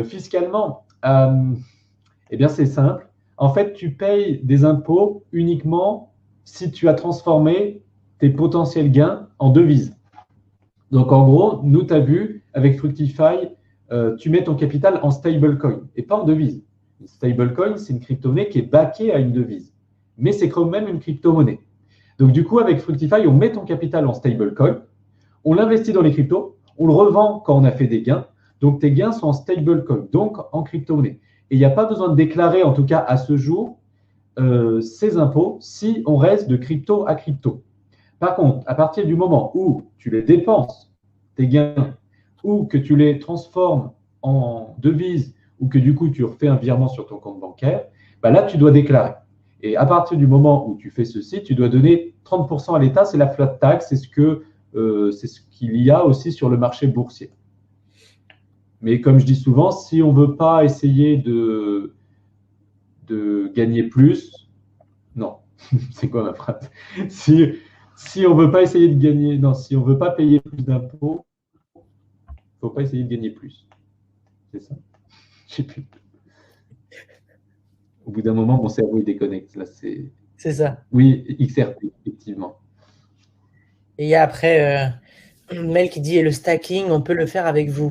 fiscalement, eh bien, c'est simple. En fait, tu payes des impôts uniquement si tu as transformé tes potentiels gains en devises. Donc, en gros, nous, tu as vu, avec Fructify, tu mets ton capital en stablecoin et pas en devise. Une stablecoin, c'est une crypto-monnaie qui est backée à une devise. Mais c'est quand même une crypto-monnaie. Donc, du coup, avec Fructify, on met ton capital en stablecoin, on l'investit dans les cryptos, on le revend quand on a fait des gains. Donc, tes gains sont en stablecoin, donc en crypto-monnaie. Et il n'y a pas besoin de déclarer, en tout cas à ce jour, ces impôts si on reste de crypto à crypto. Par contre, à partir du moment où tu les dépenses, tes gains, ou que tu les transformes en devises, ou que du coup tu refais un virement sur ton compte bancaire, bah là tu dois déclarer. Et à partir du moment où tu fais ceci, tu dois donner 30% à l'État, c'est la flat tax, c'est ce qu'il y a aussi sur le marché boursier. Mais comme je dis souvent, si on ne veut pas essayer de gagner plus, non, c'est quoi ma phrase? Si on ne veut pas essayer de gagner, non, si on ne veut pas payer plus d'impôts, il ne faut pas essayer de gagner plus. C'est ça. Je sais plus. Au bout d'un moment, mon cerveau il déconnecte. Là, c'est ça. Oui, XRP, effectivement. Et il y a après Mel qui dit, et le stacking, on peut le faire avec vous.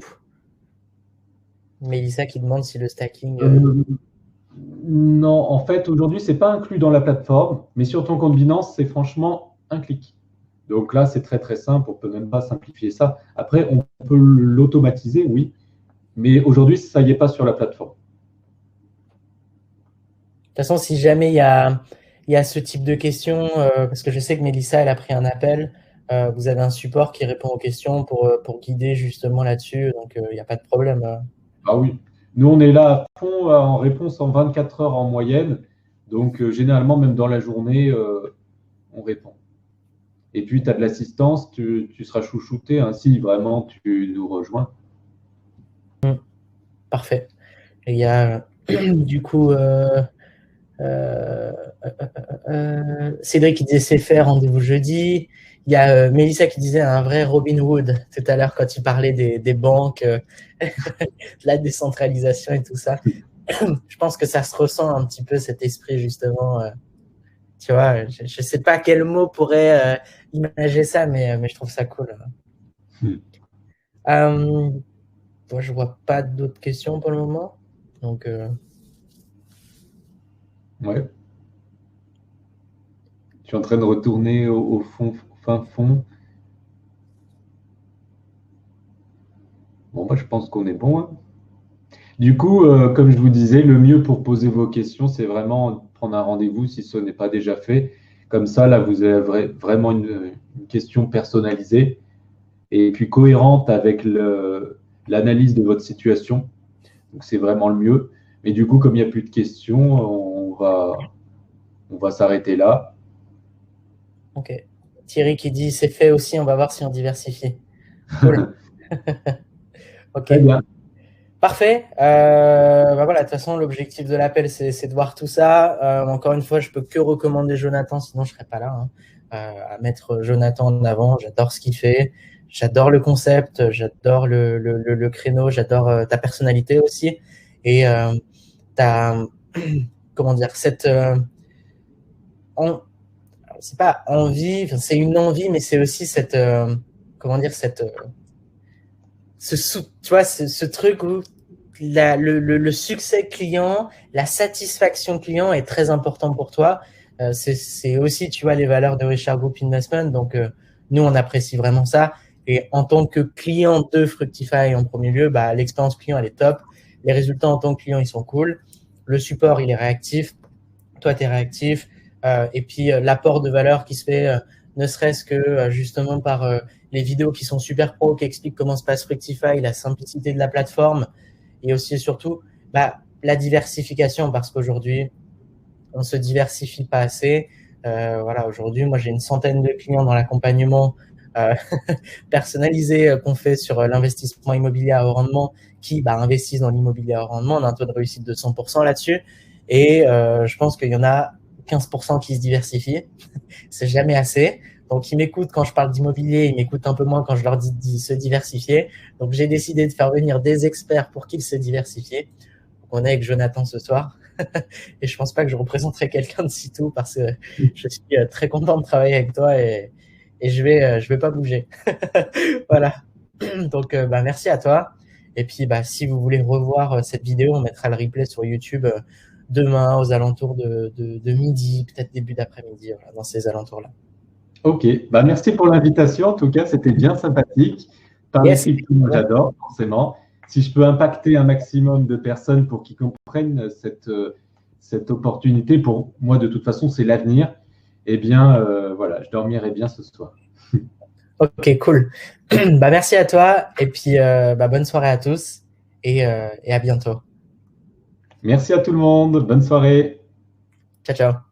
Mélissa qui demande si le stacking… Non, en fait, aujourd'hui, ce n'est pas inclus dans la plateforme, mais sur ton compte Binance, c'est franchement un clic. Donc là, c'est très très simple, on ne peut même pas simplifier ça. Après, on peut l'automatiser, oui, mais aujourd'hui, ça n'y est pas sur la plateforme. De toute façon, si jamais il y a ce type de questions, parce que je sais que Mélissa, elle a pris un appel, vous avez un support qui répond aux questions pour guider justement là-dessus, donc il n'y a pas de problème. Ah oui, nous, on est là à fond en réponse en 24 heures en moyenne, donc généralement, même dans la journée, on répond. Et puis, tu as de l'assistance, tu seras chouchouté, ainsi vraiment tu nous rejoins. Parfait. Et il y a du coup Cédric qui disait c'est fait, rendez-vous jeudi. Il y a Mélissa qui disait un vrai Robin Hood tout à l'heure quand il parlait des banques, de la décentralisation et tout ça. Je pense que ça se ressent un petit peu cet esprit justement. Tu vois, je ne sais pas quel mot pourrait imaginer ça, mais je trouve ça cool. Moi, je vois pas d'autres questions pour le moment. Donc, Ouais. Je suis en train de retourner au fin fond. Bon, bah, je pense qu'on est bon. Hein. Du coup, comme je vous disais, le mieux pour poser vos questions, c'est vraiment prendre un rendez-vous si ce n'est pas déjà fait. Comme ça, là, vous avez vraiment une question personnalisée et puis cohérente avec l'analyse de votre situation. Donc, c'est vraiment le mieux. Mais du coup, comme il n'y a plus de questions, on va s'arrêter là. ok. Thierry qui dit c'est fait aussi, on va voir si on diversifie. Cool. Ok. Très bien. Parfait. Bah voilà, de toute façon, l'objectif de l'appel, c'est de voir tout ça. Encore une fois, je peux que recommander Jonathan, sinon je ne serais pas là. Hein. À mettre Jonathan en avant, j'adore ce qu'il fait. J'adore le concept, j'adore le créneau, j'adore ta personnalité aussi. Et ta, comment dire, c'est pas envie, c'est une envie, mais c'est aussi cette, comment dire, tu vois, ce truc où le succès client, la satisfaction client est très important pour toi. C'est aussi, tu vois, les valeurs de Richard Group Investment. Donc, nous, on apprécie vraiment ça. Et en tant que client de Fructify en premier lieu, bah, l'expérience client, elle est top. Les résultats en tant que client, ils sont cool. Le support, il est réactif. Toi, tu es réactif. Et puis, l'apport de valeur qui se fait, ne serait-ce que justement par les vidéos qui sont super pro, qui expliquent comment se passe Fructify, la simplicité de la plateforme et aussi et surtout la diversification parce qu'aujourd'hui, on ne se diversifie pas assez. Voilà, aujourd'hui, moi, j'ai une centaine de clients dans l'accompagnement personnalisés qu'on fait sur l'investissement immobilier à haut rendement qui investissent dans l'immobilier à haut rendement. On a un taux de réussite de 100% là-dessus. Et je pense qu'il y en a 15% qui se diversifient. C'est jamais assez. Donc, ils m'écoutent quand je parle d'immobilier, ils m'écoutent un peu moins quand je leur dis de se diversifier. Donc, j'ai décidé de faire venir des experts pour qu'ils se diversifient. Donc, on est avec Jonathan ce soir. Et je pense pas que je représenterai quelqu'un de sitôt parce que je suis très content de travailler avec toi et je vais pas bouger. Voilà. Donc, merci à toi. Et puis, si vous voulez revoir cette vidéo, on mettra le replay sur YouTube demain aux alentours de midi, peut-être début d'après-midi, voilà, dans ces alentours-là. Ok, merci pour l'invitation. En tout cas, c'était bien sympathique. Parler crypto, j'adore forcément. Si je peux impacter un maximum de personnes pour qu'ils comprennent cette opportunité, pour moi, de toute façon, c'est l'avenir. Eh bien, voilà, je dormirai bien ce soir. Ok, cool. Merci à toi et puis bonne soirée à tous et à bientôt. Merci à tout le monde. Bonne soirée. Ciao, ciao.